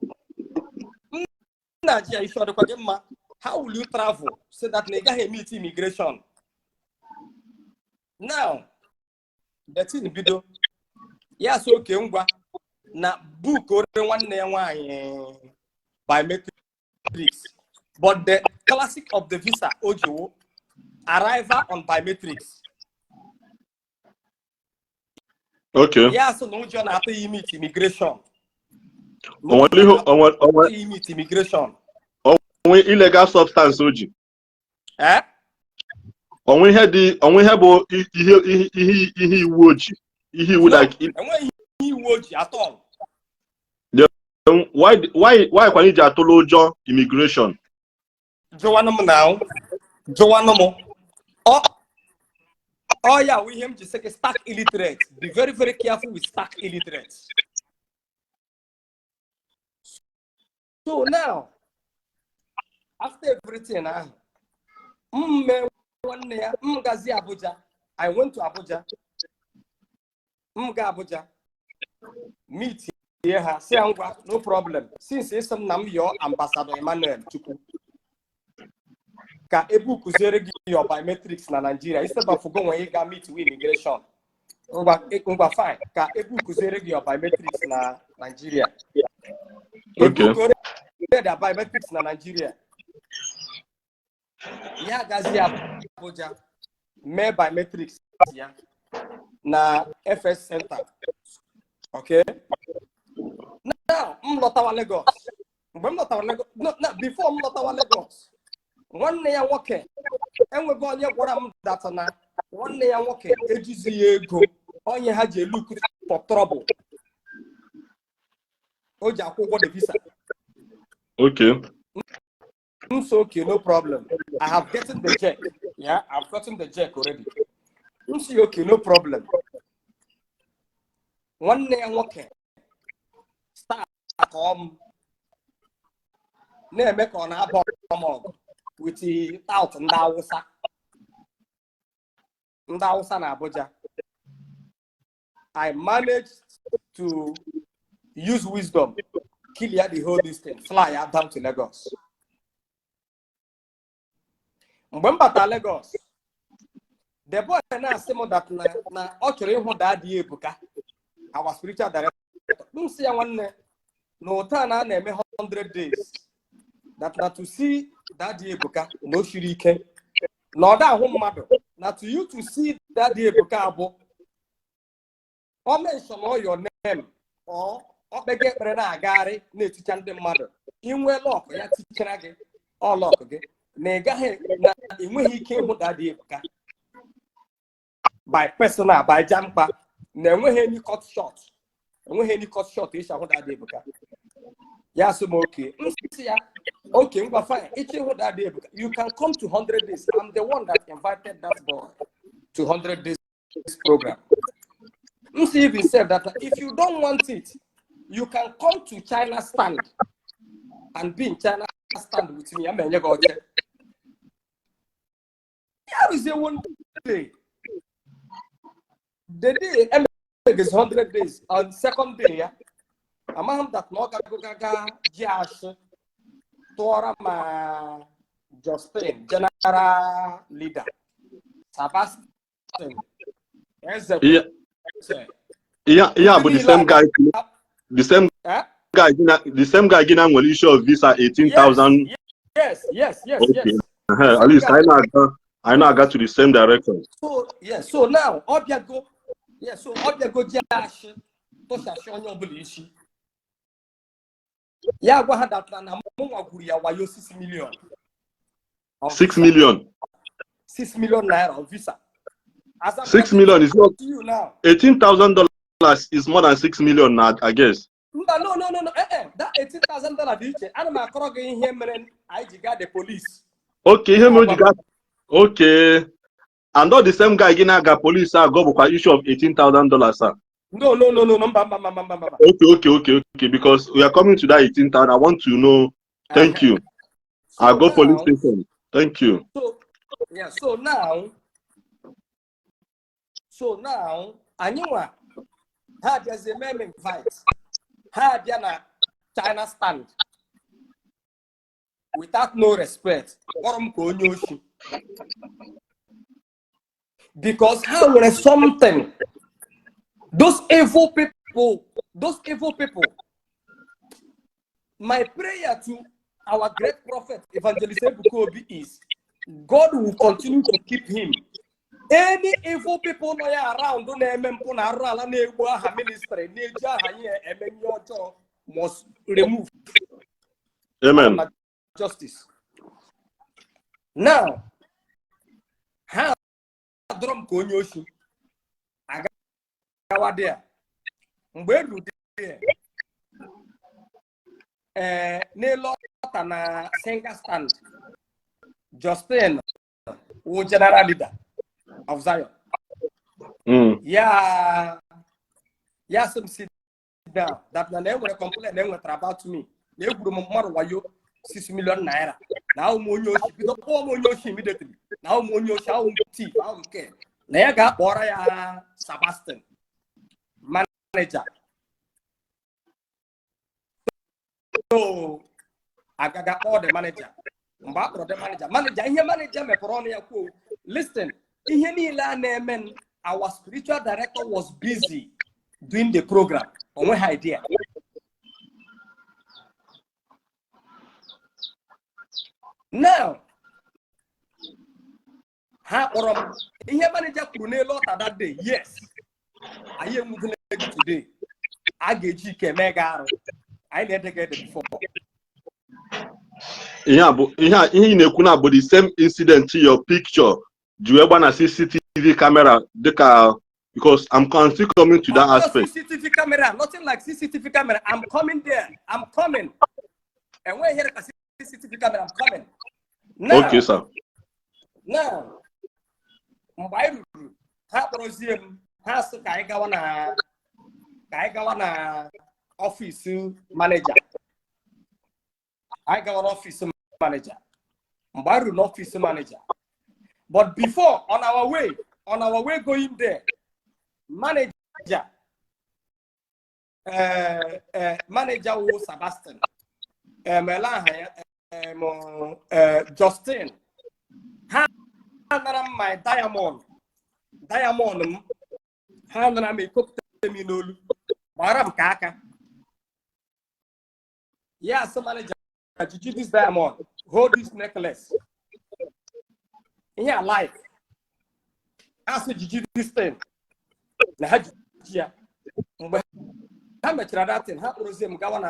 How will you travel so that you meet immigration? Now, that's in the video. Yes, okay, na book or one biometrics. But the classic of the visa, Ojo, arrival on biometrics. Okay. Yeah, so no John after you meet immigration. Immigration. Onwe illegal substance oji. Onwe ihe bụ ihe iwu oji. Ihe iwu like onwe ihe iwu oji at all. Why kwani ji atụlụ ụjọ immigration? Joanum now. Joanum. Oh yeah, we him to say stark illiterate. Be very, very careful with stark illiterates. So now, after everything, I went to Abuja. Abuja. Meet here, say no problem. Since it's some your ambassador Emmanuel Chuku. Ka Ebuka Obi your biometrics na Nigeria. Instead of going when you meet with immigration. Fine. Ka Ebuka Obi your biometrics na Nigeria. Okay. The biometrics na Nigeria. Yeah, Gazi Abuja. Me biometrics yeah. Na FS Center. Okay. Now, Lagos. Before Lagos. One day I walk in, and we're going to what I'm that on that. One day I walk in, go. On you had you look for trouble. Oh, Jack, what the visa? Okay. It's okay, no problem. I have gotten the check. Yeah, I've gotten the check already. It's okay, no problem. One day I walk in, start make on our bottom. With the out and Ndawusa na Abuja. I managed to use wisdom, clear the whole distance, fly out down to Lagos. Mgbe m bata Lagos, the boy na-asị m that na ọ chọrọ ịhụ Daddy Ebuka, our spiritual director. M sị ya nwanne na ụta na na-eme 100 days that na to see Daddy Ebuka no shiri ike na ọ da ahụ mmadụ na to you to see Daddy Ebuka abụ ọ mention all your name or ọ kpege ekpere na-agagharị na-eticha ndị mmadụ inwe lọk ya tichara gị ọ lọk gị na ị gaghị na enweghị ike ịhụ Daddy Ebuka by personal by jampa na enweghị any cut shot ishi ahụ Daddy Ebuka ya sị m okay nsị ya okay ngwa fine ichi ịhụ Daddy Ebuka you can come to 100 days. I'm the one that invited that boy to 100 days program. Msi even said that if you don't want it, you can come to China stand and be in China stand with me. I'm a go check. Yeah, we say one day. The day is 100 days. On second day, yeah, I'm that no gaga Josh Tora ma Justin general leader Sebastian. Yeah, but the same guy, the same guy getting an issue of visa 18,000. Yes. Okay. At least I know I got to the same direction. So so now Obiago, so Obiago Josh to Onye Obodo Ishi. Yeah, go ahead that na mo aguru ya wayo 6 million. 6 million. 6 million naira on visa. 6 million is not you now. $18,000 is more than 6 million now, I guess. No. That $18,000 I'm not going here, I got the police. Okay, okay. And not the same guy getting got police go by issue of $18,000, sir. No. Okay. Because we are coming to that 18,000. I want to know. Thank you. So I'll go now, police station. Thank you. So now, Aniwa had as a meme invite, had Yana China stand without no respect. Because how was something? Those evil people. My prayer to our great prophet, Evangelist Ebuka Obi, is God will continue to keep him. Any evil people around ministry must remove. Amen. Justice. Now, how drum konyoshi agawa there. Mgbe there. Nelo na single stand. Justin, who general leader of Zion. Yeah, some sit down. That na never complain about me. They would more wayo 6 million naira. Now Monyoshi, we don't call Monyoshi immediately. Now Monyoshi, I don't care. Nega Boraya Sebastian, manager. So I got all the manager. Listen, our spiritual director was busy doing the program. On one idea. Now, manager that day. Yes, I am moving today. I get you mega. I never get it before. Yeah, but the same incident to your picture. Do you ever see CCTV camera? Because I'm still coming to that aspect. CCTV camera, nothing like CCTV camera. I'm coming there. I'm coming. And we're here at CCTV camera. I'm coming. Now, okay, sir. Now, my has office manager. I got an office manager. Mbaru office manager. But before, on our way going there, manager was Sebastian. Justin. my diamond. Handle me cook terminal. Baram kaka. Yeah, so manager, did you this diamond? Hold this necklace. In your life. I said, did you this thing? How much that thing? How was him going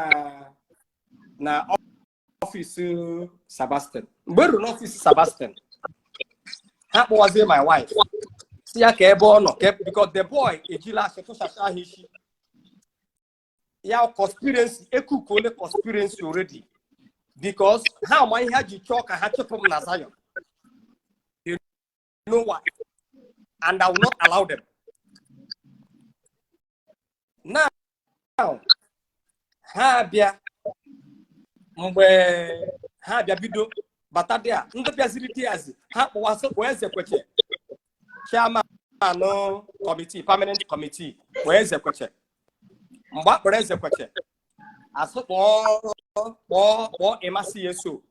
na office Sebastian? Where do office Sebastian? How was my wife? See, I can't because the boy, Ishi. Yeah, conspiracy, conspiracy already. Because how my had you talk, I had to from Nazayo. You know what? And I will not allow them. Now, Habia Bido, Batadia, Ndapazility as where's the question? Chairman, no committee, permanent committee, where's the question? Where's the question? As for MCSO,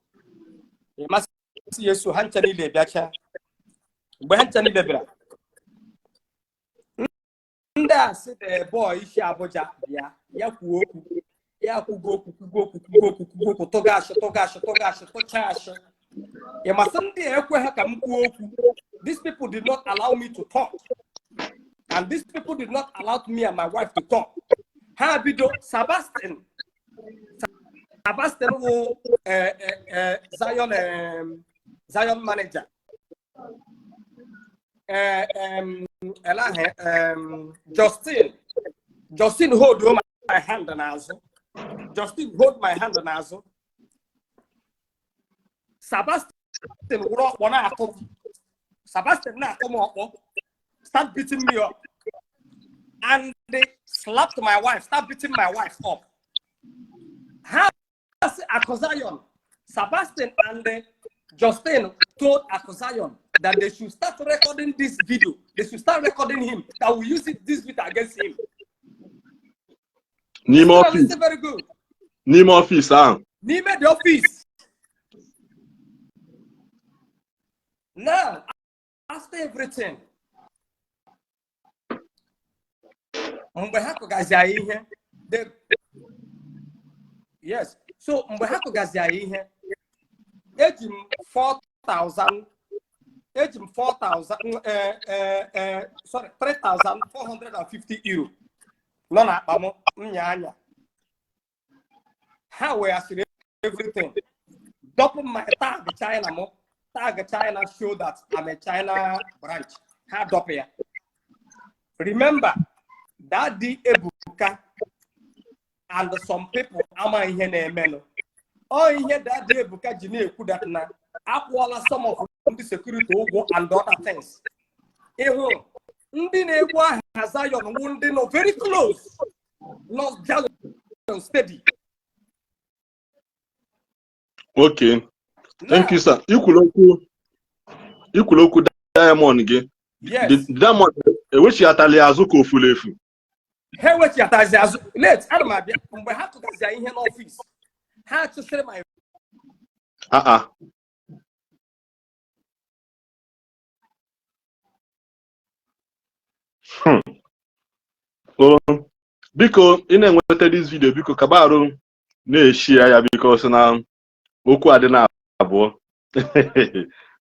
Hantani de Bacha, Hantani de Bra. That's the boy, Isiagu, Yaku, Togash. These people did not allow me to talk, and these people did not allow me and my wife to talk. Habido Sebastian who Zion manager. Justin hold my hand and also. Justin hold my hand and also. Sebastian wanna come. Sebastian now come up, start beating me up. And they slapped my wife, start beating my wife up. How Zion, Sebastian and Justin told Zion that they should start recording this video. They should start recording him. That we use this video against him. Name office. Very good. Name office, huh? Name the office. Now, after everything, yes. So, Mbahako Gazi here. 4,000. 3,450 euro. Nona bamo nyanya. How we are everything. Double my tag China mo. Tag China show that I'm a China branch. How double ya? Remember that the Ebuka and some people ama ihe na emelo. Oh, ihe that the Ebuka jine eku that na akwala some of the security and other things. Eho, ndi na-egbu aha Zion ndị no very close, not just steady. Okay, thank you, sir. Ikuloku diamond gị. Yes. The diamond which atali azuko fulefu. He which atali azu. Let's Adamabia. Mgbe ha tụgazi ihe n'office. Ha chụsịrị my. Biko ị na-enweta this video biko kabarụ na-eshare ya because na okwu adị na abụọ.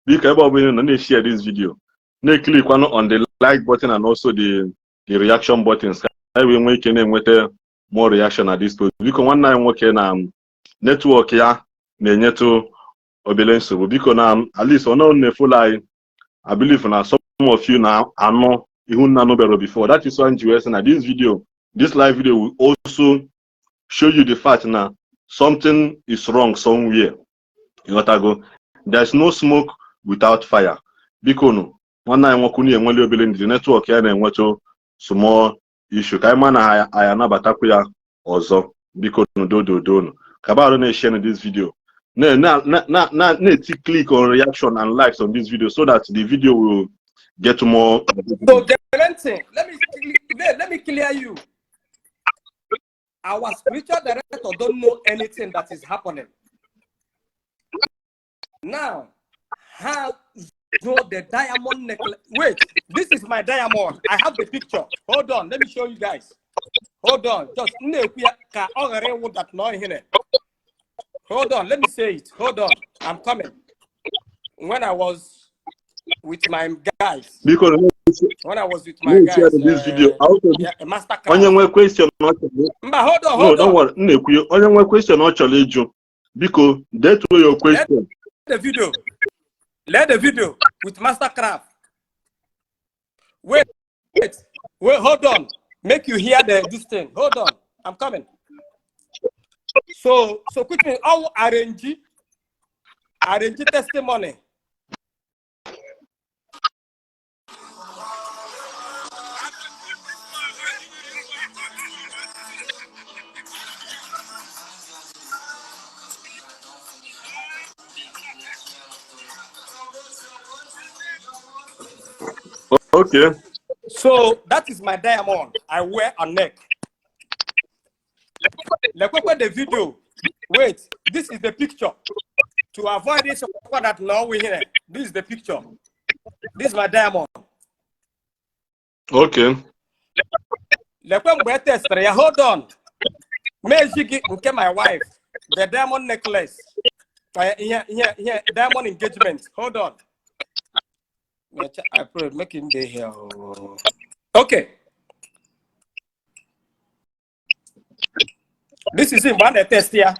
Biko ebe ọ bụla nọ na-eshare this video. Na-click on the like button and also the reaction buttons. I will make na-enweta more reaction at this post. Biko nwanne anyị nwoke na network ya na-enyetu obele nsogbu. Biko na at least ono na-follow I believe na some of you na ano ihu na nobero before. That is why na this video, this live video will also show you the fact na something is wrong somewhere. You got to go. There's no smoke without fire. Biko no. Nwanne anyị nwoke na-enweli obele ndị network ya na-enwetu small issue. Ka ịma na aya nabatakwu ya ọzọ. Biko no do. Kabaro na-share this video. Click on reaction and likes on this video so that the video will get more. So let me clear you. Our spiritual director don't know anything that is happening. Now, how the diamond necklace. Wait, this is my diamond. I have the picture. Hold on, let me show you guys. Hold on, just hold on, let me say it. Hold on, I'm coming. When I was with my guys, because when I was with my guys, this video, yeah, a master class. onye question Hold on, no, don't worry. Onye question actually Joe. Because that way your question. Let the video with Mastercraft. Wait, hold on. Make you hear this thing. Hold on, I'm coming. So quickly, I'll arrange testimony. Okay. So that is my diamond I wear on neck. Let's look the video. Wait, this is the picture. To avoid this, that now we here. This is the picture. This is my diamond. Okay. Let's go test. Hold on. Okay, my wife, the diamond necklace. Here, diamond engagement. Hold on. I pray making the here. Okay. This is in one test here.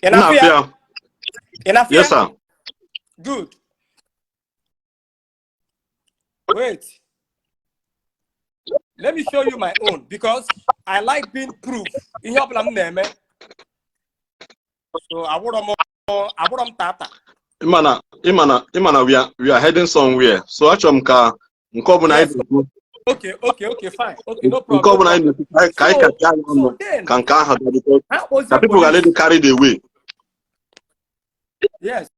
Enough here. Enough here. Yes, sir. Good. Wait. Let me show you my own because I like being proof. In your plan, so I would tata. Imana, we are heading somewhere. So actually, yes. Okay, fine. Okay, no problem. So then, people are letting carry the way. Yes.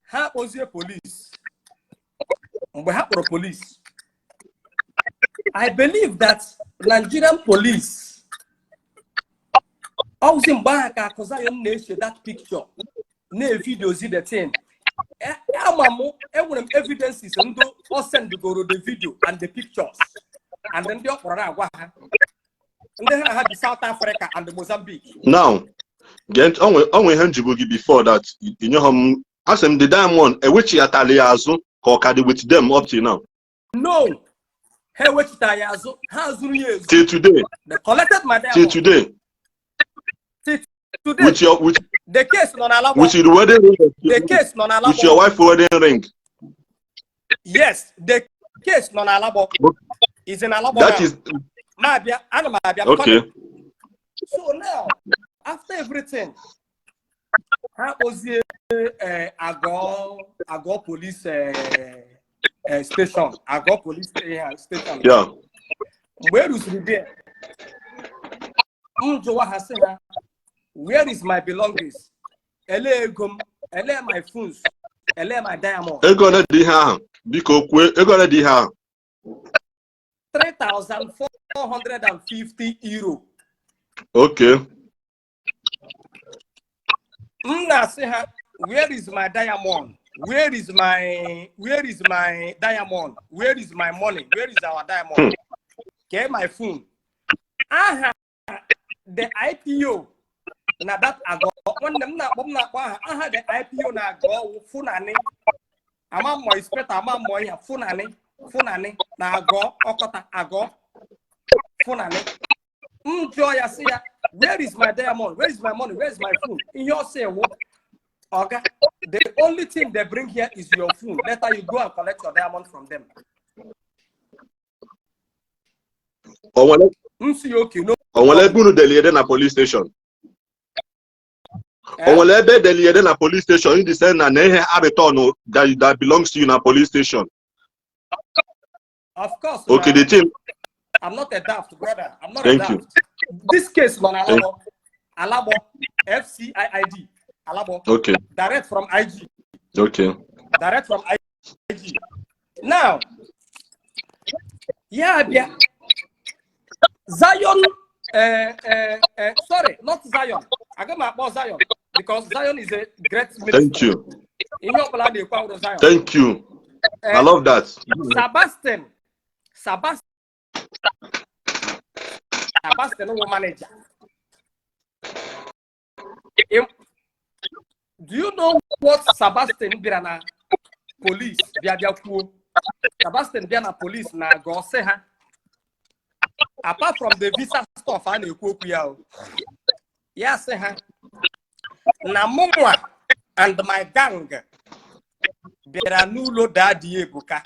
How was your police? Police. I believe that Nigerian police also back because I that picture. No video see the thing. Evidence is all send to go to the video and the pictures. And then the and then I had the South Africa and the Mozambique. Now, get only Henjibugi before that, you know, ask him the diamond, which Ataliazo, or with them up to now. No, hey, which Tayazo has years till today. They collected my diamond. Till today. Today. With the case non alabo. With your wedding ring. The case non alabo. With your wife's wedding ring. Yes, the case non alabo is in alabo. That is okay. So now, after everything, how was the Agwo police station? Agwo police station. Yeah. Where is it there? Where is my belongings? Ele my phones. Ele my diamond. Egona di ha. Biko kwe. Egona di ha. 3,450 euro. Okay. Where is my diamond? Where is my diamond? Where is my money? Where is our diamond? Get my phone. The IPO. Now that I go when them not I had the IPO na go funani. Ama mo expect ama mo ya funani na go okota ago funani. Joy I say where is my diamond? Where is my money? Where is my phone? In your say what? Okay. The only thing they bring here is your phone. Later you go and collect your diamond from them. Okay, no. Na police station. Na police station in the sense na return that belongs to you in a police station. Of course. Okay, the team. I'm not a daft, brother. I'm not Thank a daft. You. This case non Alabo FCIID. Alabo. Okay. Direct from IG. Okay. Direct from IG. Now, yeah. Zion, sorry, not Zion. I got my boss Zion because Zion is a great minister. Thank you. Thank you. I love that. Sebastian will manager. Do you know what Sebastian Biana police? Sebastian Biana police na go say ha. Apart from the visa stuff, I know yes, na mumwa and my gang. There are nulo Ndi Ebuka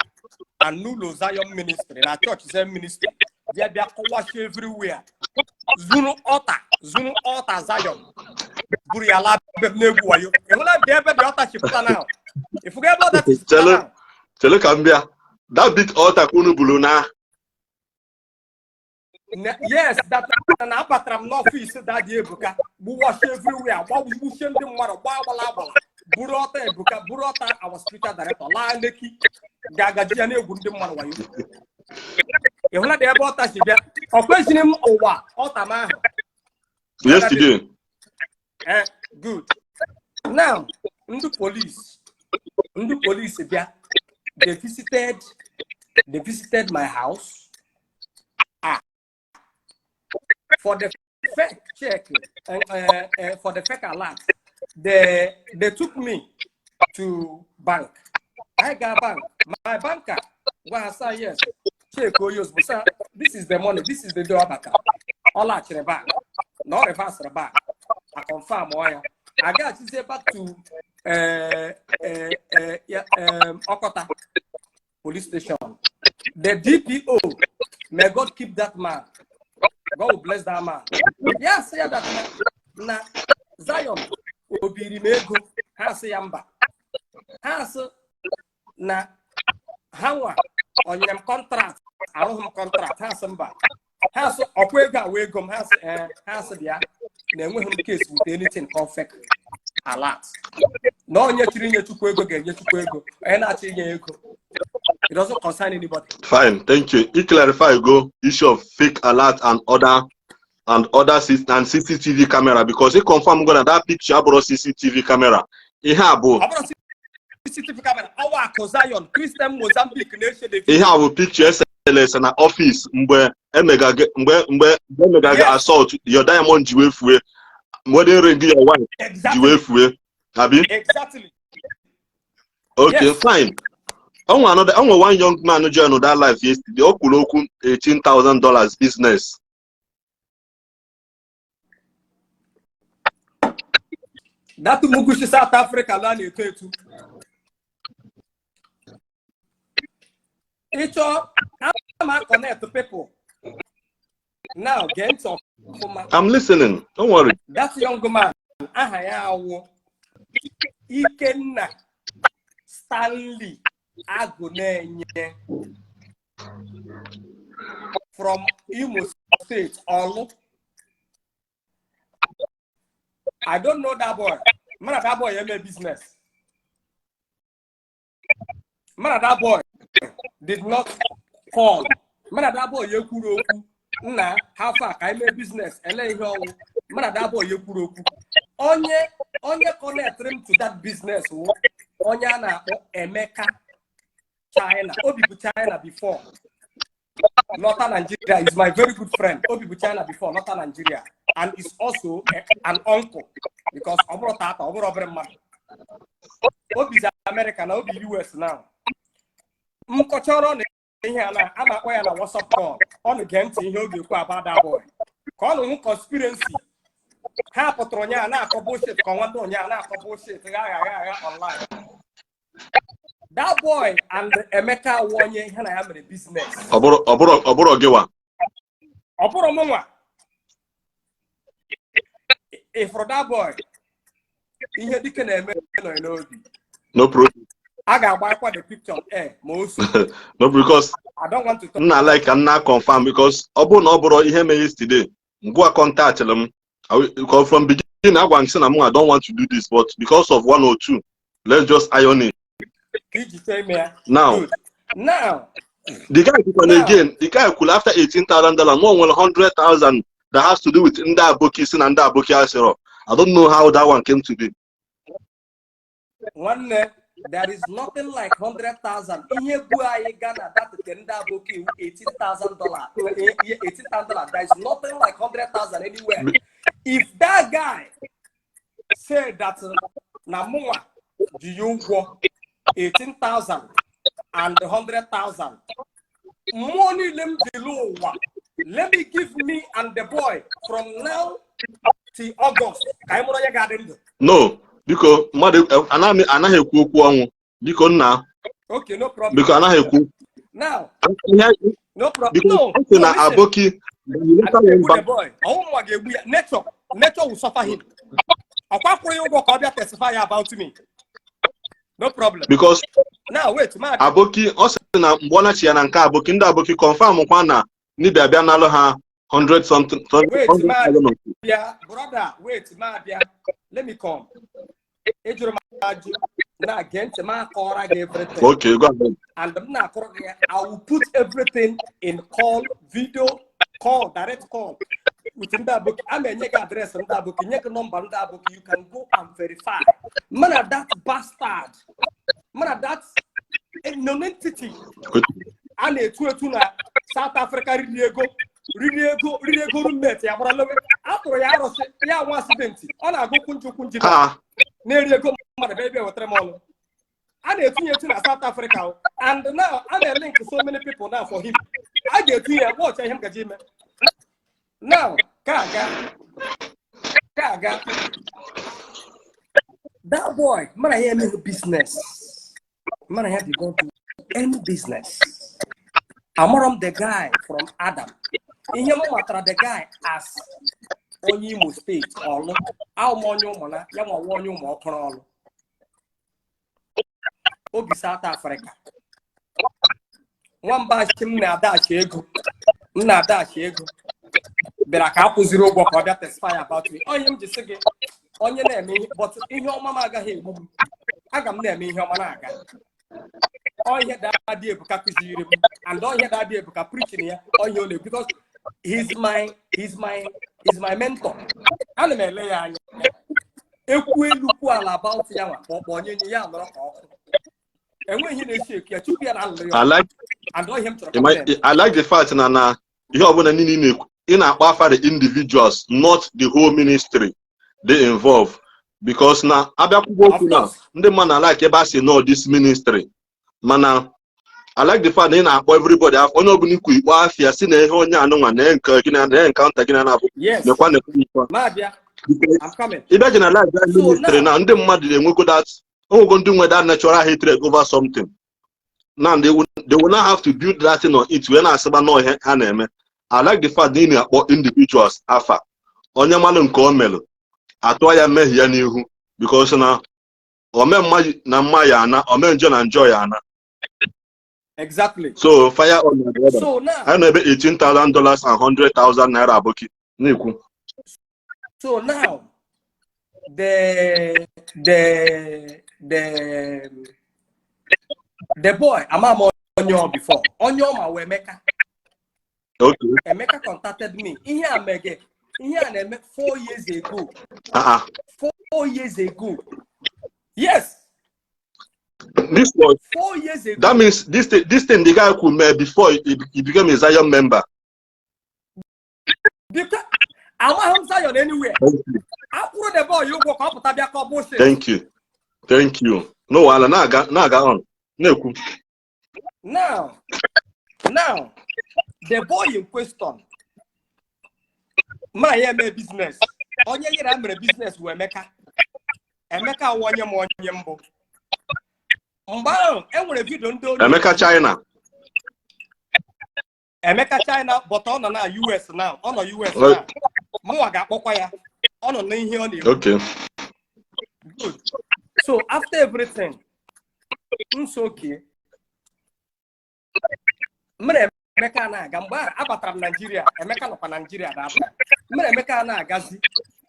and nulo Zion ministry. Na church is a ministry. They are wash everywhere. Zunu Altar Zion. Buriala Nebua. You will have the altar ship now. If you get about that, tell Cambia. That big altar Kunubuluna. Yes, that an apatram no fees that Ebuka. Who wash everywhere. What we push them water. Burota Ebuka, Burota, our spiritual director. La Leki. Gagajiane Gundam. You will not be able to see that. A question him over Otama. Yes, you do. Good. Now, the police, they visited my house. For the fake check, for the fake alert, they took me to bank. I got bank. My banker was saying yes. Check this is the money. This is the door back. All at the bank. Not reverse the bank. I confirm why. I got to say back to Okota police station. The DPO, may God keep that man. God bless that man. Yes, say that na Zion Obi Rimego has a yamba. Has na Hawa on your contract. I don't have contract. Has some back. Has Okwega Wegum has there. Then we have case with anything perfect. A lot. No, you're to Quego again, you're to Quego. And it doesn't concern anybody. Fine, thank you. You clarify go issue of fake alert and other CCTV camera because he confirm gonna that picture about CCTV camera. He have CCTV camera. Our Zion Christian Mozambique nation. He have a picture SLS in an office mbe assault your diamond jiwefue. Modern ring your wife. Exactly. Exactly. Okay, yes. Fine. One young man who joined that life yesterday. Okuloku $18,000 business. That Mugushi South Africa land you too. It's all I'm connect to people. Now get some. I'm listening. Don't worry. That young man, Ikenna Stanley Agunenye from Imo State. I don't know that boy. Man, that boy made business. Man, that boy did not call. Man, that boy Yekuroku. Na how far I made business and let go. Man, that boy Yekuroku. Onye connect him to that business. Onye na Emeka China. Obi China before. Northern Nigeria is my very good friend. Obi China before Northern Nigeria, and is also an uncle because Obi is American, Obi US now. Mkochoro here na I'm a WhatsApp call on again to hear you about that boy. Call him conspiracy. Ha potronya na bullshit konwadonya na bullshit online. That boy and Emeka Wonye and I have a business. Oboro Gewa. Oboro Mwa. If for that boy, he had no problem. I got buy the picture. Most. No, because I don't want to talk. Not like I'm not confirm because Oboro he me yesterday. Go contact them. Because from beginning I don't want to do this, but because of 1 or 2, let's just iron it. Now, the guy the guy could after $18,000, more than 100,000 that has to do with Nda Boki and Nda Boki Asero. I don't know how that one came to be. there is nothing like 100,000. Ihe bu ayi Ghana that tenda boki $18,000. $18,000. There is nothing like 100,000 anywhere. If that guy said that Namua, do you want 18,000 and 100,000? Money let me give me and the boy from now till August. No, because anaghị ekwu okwu ọnwụ. Biko nna. Okay, no problem. Because anaghị ekwu. Now, no problem. No, na aboki. The boy. Nature will suffer him. Testify about me. No problem. Because now wait, aboki also na mbona chi na nka aboki ndị aboki confirm kwa na ni bịa nalụ ha 100 something. Wait, brother, wait, let me come. Everything. Okay, go ahead. And I will put everything in call, video, call, direct call. Within that book, I'm a address and that book, number and that book, you can go and verify. Man, that bastard. Man, that's a non-entity. And a tuna South Africa, really go roommate. After ya one accident, on a go kunju. Nearly go, mother baby, or tremolo. And a tuna South Africa. And now I'm a link to so many people now for him. I get here, watch him, Gajima. Now, Kaga, that boy, man, I am in business. Man, I have to go to any business. I'm the guy from Adam. In your mother, the guy as Onye Imo State or how money mona, young one you more crawl. Obi South Africa. One bash him now dash ego. But I can't put zero work or that testify about me. I am just again on your name, but in your mama got him. I got name in your managa. I had that idea because and don't hear that idea because preaching here on your lip because he's my mentor. And the lay if we look all about Yama or Yam. And when he is sick, you should be an I like the fact that you have one in a the individuals, not the whole ministry they involve. Because now the man I like say no this ministry. Mana I like the fact that everybody have only yes. I'm coming. Imagine I like that ministry now. And they go that going to do with that natural hatred over something. Now they will not have to build that thing on it when I say no. I like the fact that individuals afa onye malu nke omelu atọ ya mehie n'ihu because na ome na mmaya ana ome njo na enjoy ana. Exactly. So fire on my brother. So now I know $18,000 and 100,000 naira aboki. Niku. So now the boy I'm on before on your ma we meka. Okay. Emeka contacted me. Here I met 4 years ago. 4 years ago. Yes. This was 4 years ago. That means this thing the guy could make before he became a Zion member. Because I want Zion anywhere. I put the boy you walk up to bullshit. Thank you. No, wala naga on. Now, the boy in question, my business. Onye yere mere business with Emeka. Emeka wonye mbo. Mbao, enwere video ndo. Emeka China, but on na US now. On US now. Mo aga akpokwa ya. On na ihe ọ na. Okay. Good. So after everything, it's okay. Emeka na-aga mgbe abatara m Nigeria, Emeka nọkwa Nigeria da afọ. Mere Emeka na-agazi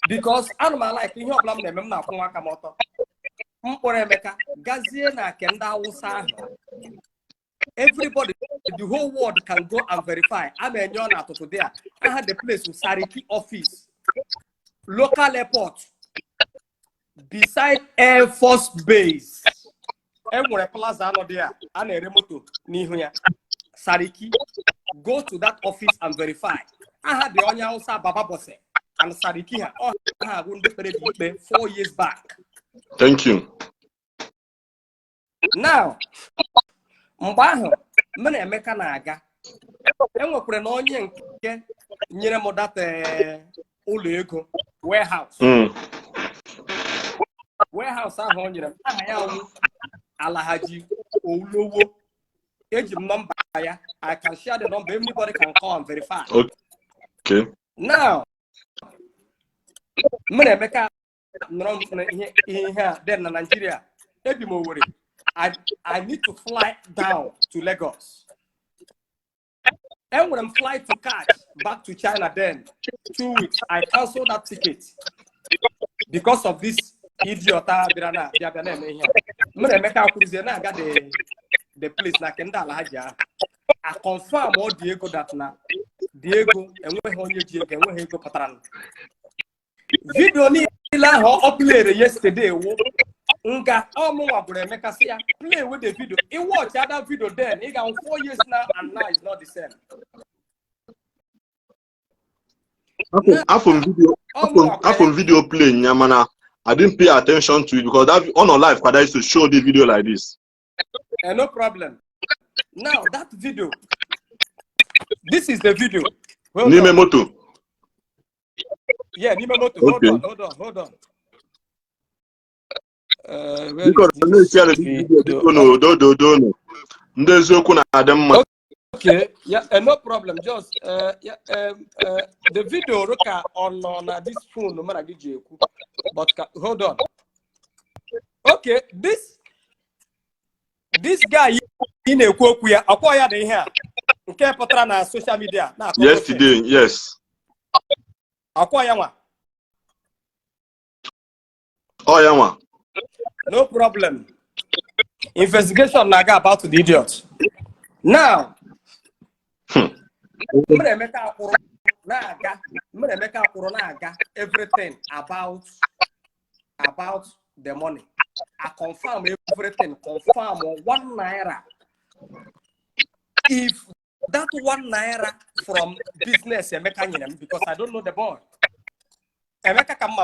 because anụmanụ like ihe ọbụla m na-eme m na-akwụ nwa aka m ọtọ. Mkpọrọ Emeka gazie na nke ndị Hausa ahụ. Everybody, the whole world can go and verify. I'm a young at today. I had the place with Sariki office, local airport, beside Air Force Base. enwere plaza anọ there a na-ere moto n'ihu ya. Sariki, go to that office and verify. I had the Onye Hausa Baba Bose and Sariki ha ha go ndị kpere ikpe 4 years back. Thank you. Now, mgbe ahụ m na Emeka na-aga, enwekwara na onye nke nyere m that ụlọ ego warehouse. Warehouse ahụ o nyere m aha ya wụ Alhaji Olowo. Eji m nọmba ya. I can share the number. Anybody can call and verify. Okay. Now, m na Emeka nọrọ ihe a then na Nigeria. Ebi m Owerri. I need to fly down to Lagos. And when I'm flying to catch back to China then 2 weeks, I canceled that ticket because of this idiot. I got the place like I confirm all Diego that now Diego and we go patron. Video ni uploaded yesterday. Nga Emeka say play with the video. He watch other video then. He got 4 years now and now it's not the same. After video playing, Yamana, I didn't pay attention to it because that on our live, I used to show the video like this. No problem. Now that video, this is the video. Nime Moto. Yeah, Nime Moto. Okay. Hold on. Because okay, yeah, no problem. Just the video on this phone, no matter but hold on. Okay, this guy in a quote we acquired here. Okay, Patrana social media. Yesterday, yes. Acquire one. Oh, yeah, no problem. Investigation naga about the idiot. Now, everything about the money. I confirm everything. Confirm 1 naira. If that 1 naira from business, because I don't know the boy. Emeka come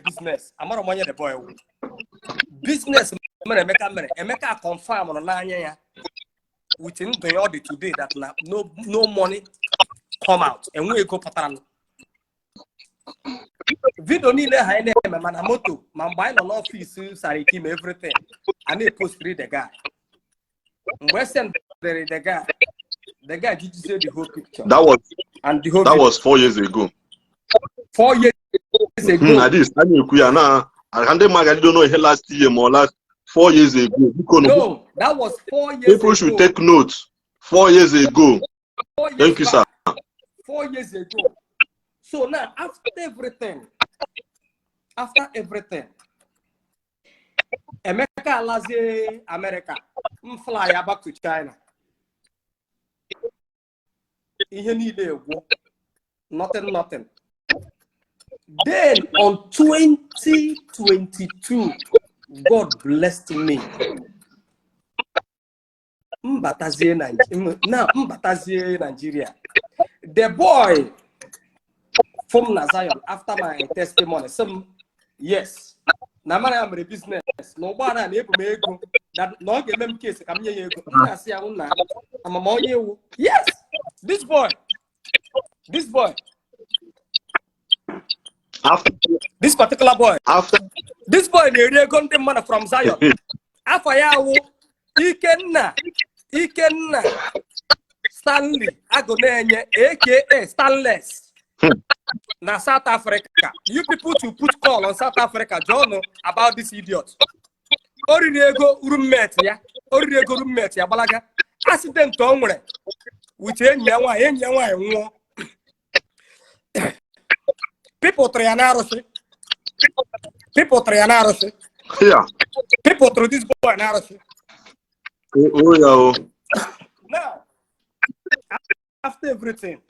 business. I'm not money the boy. Business Emeka confirm on ya within the audit today that no money come out and we go pattern. Video ni le ha ene mana moto man buy no office Sariki everything and they post the guy. We send the guy did say the whole picture. That was 4 years ago. 4 years ago. At this I can't don't know last year more last 4 years ago. No, that was 4 years People should take note. 4 years ago. 4 years Thank you, back. sir. 4 years ago. So now, after everything, America lazy America, fly back to China. Nothing. Then on 2022, God blessed me. Mbatazie Nigeria. The boy from Zion after my testimony, yes. Na man am a business. No one na able me go that no get them case come here go. Na see am yes. This boy. This particular boy. This boy near going man from Zion. After yawo Ikenna Stanley Agonenye aka Stanless. Na South Africa. You people to put call on South Africa, don't know about this idiot. Orinego roommate ya. Balaga. Accident onwere. With enyawa nwo. People try Yeah. People through this boy narrative. Oh, yeah. Now, after everything,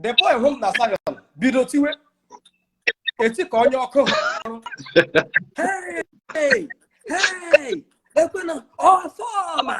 the boy home na Zion bido tiwe eti ka onye ọkụ hey ekwena ọfọma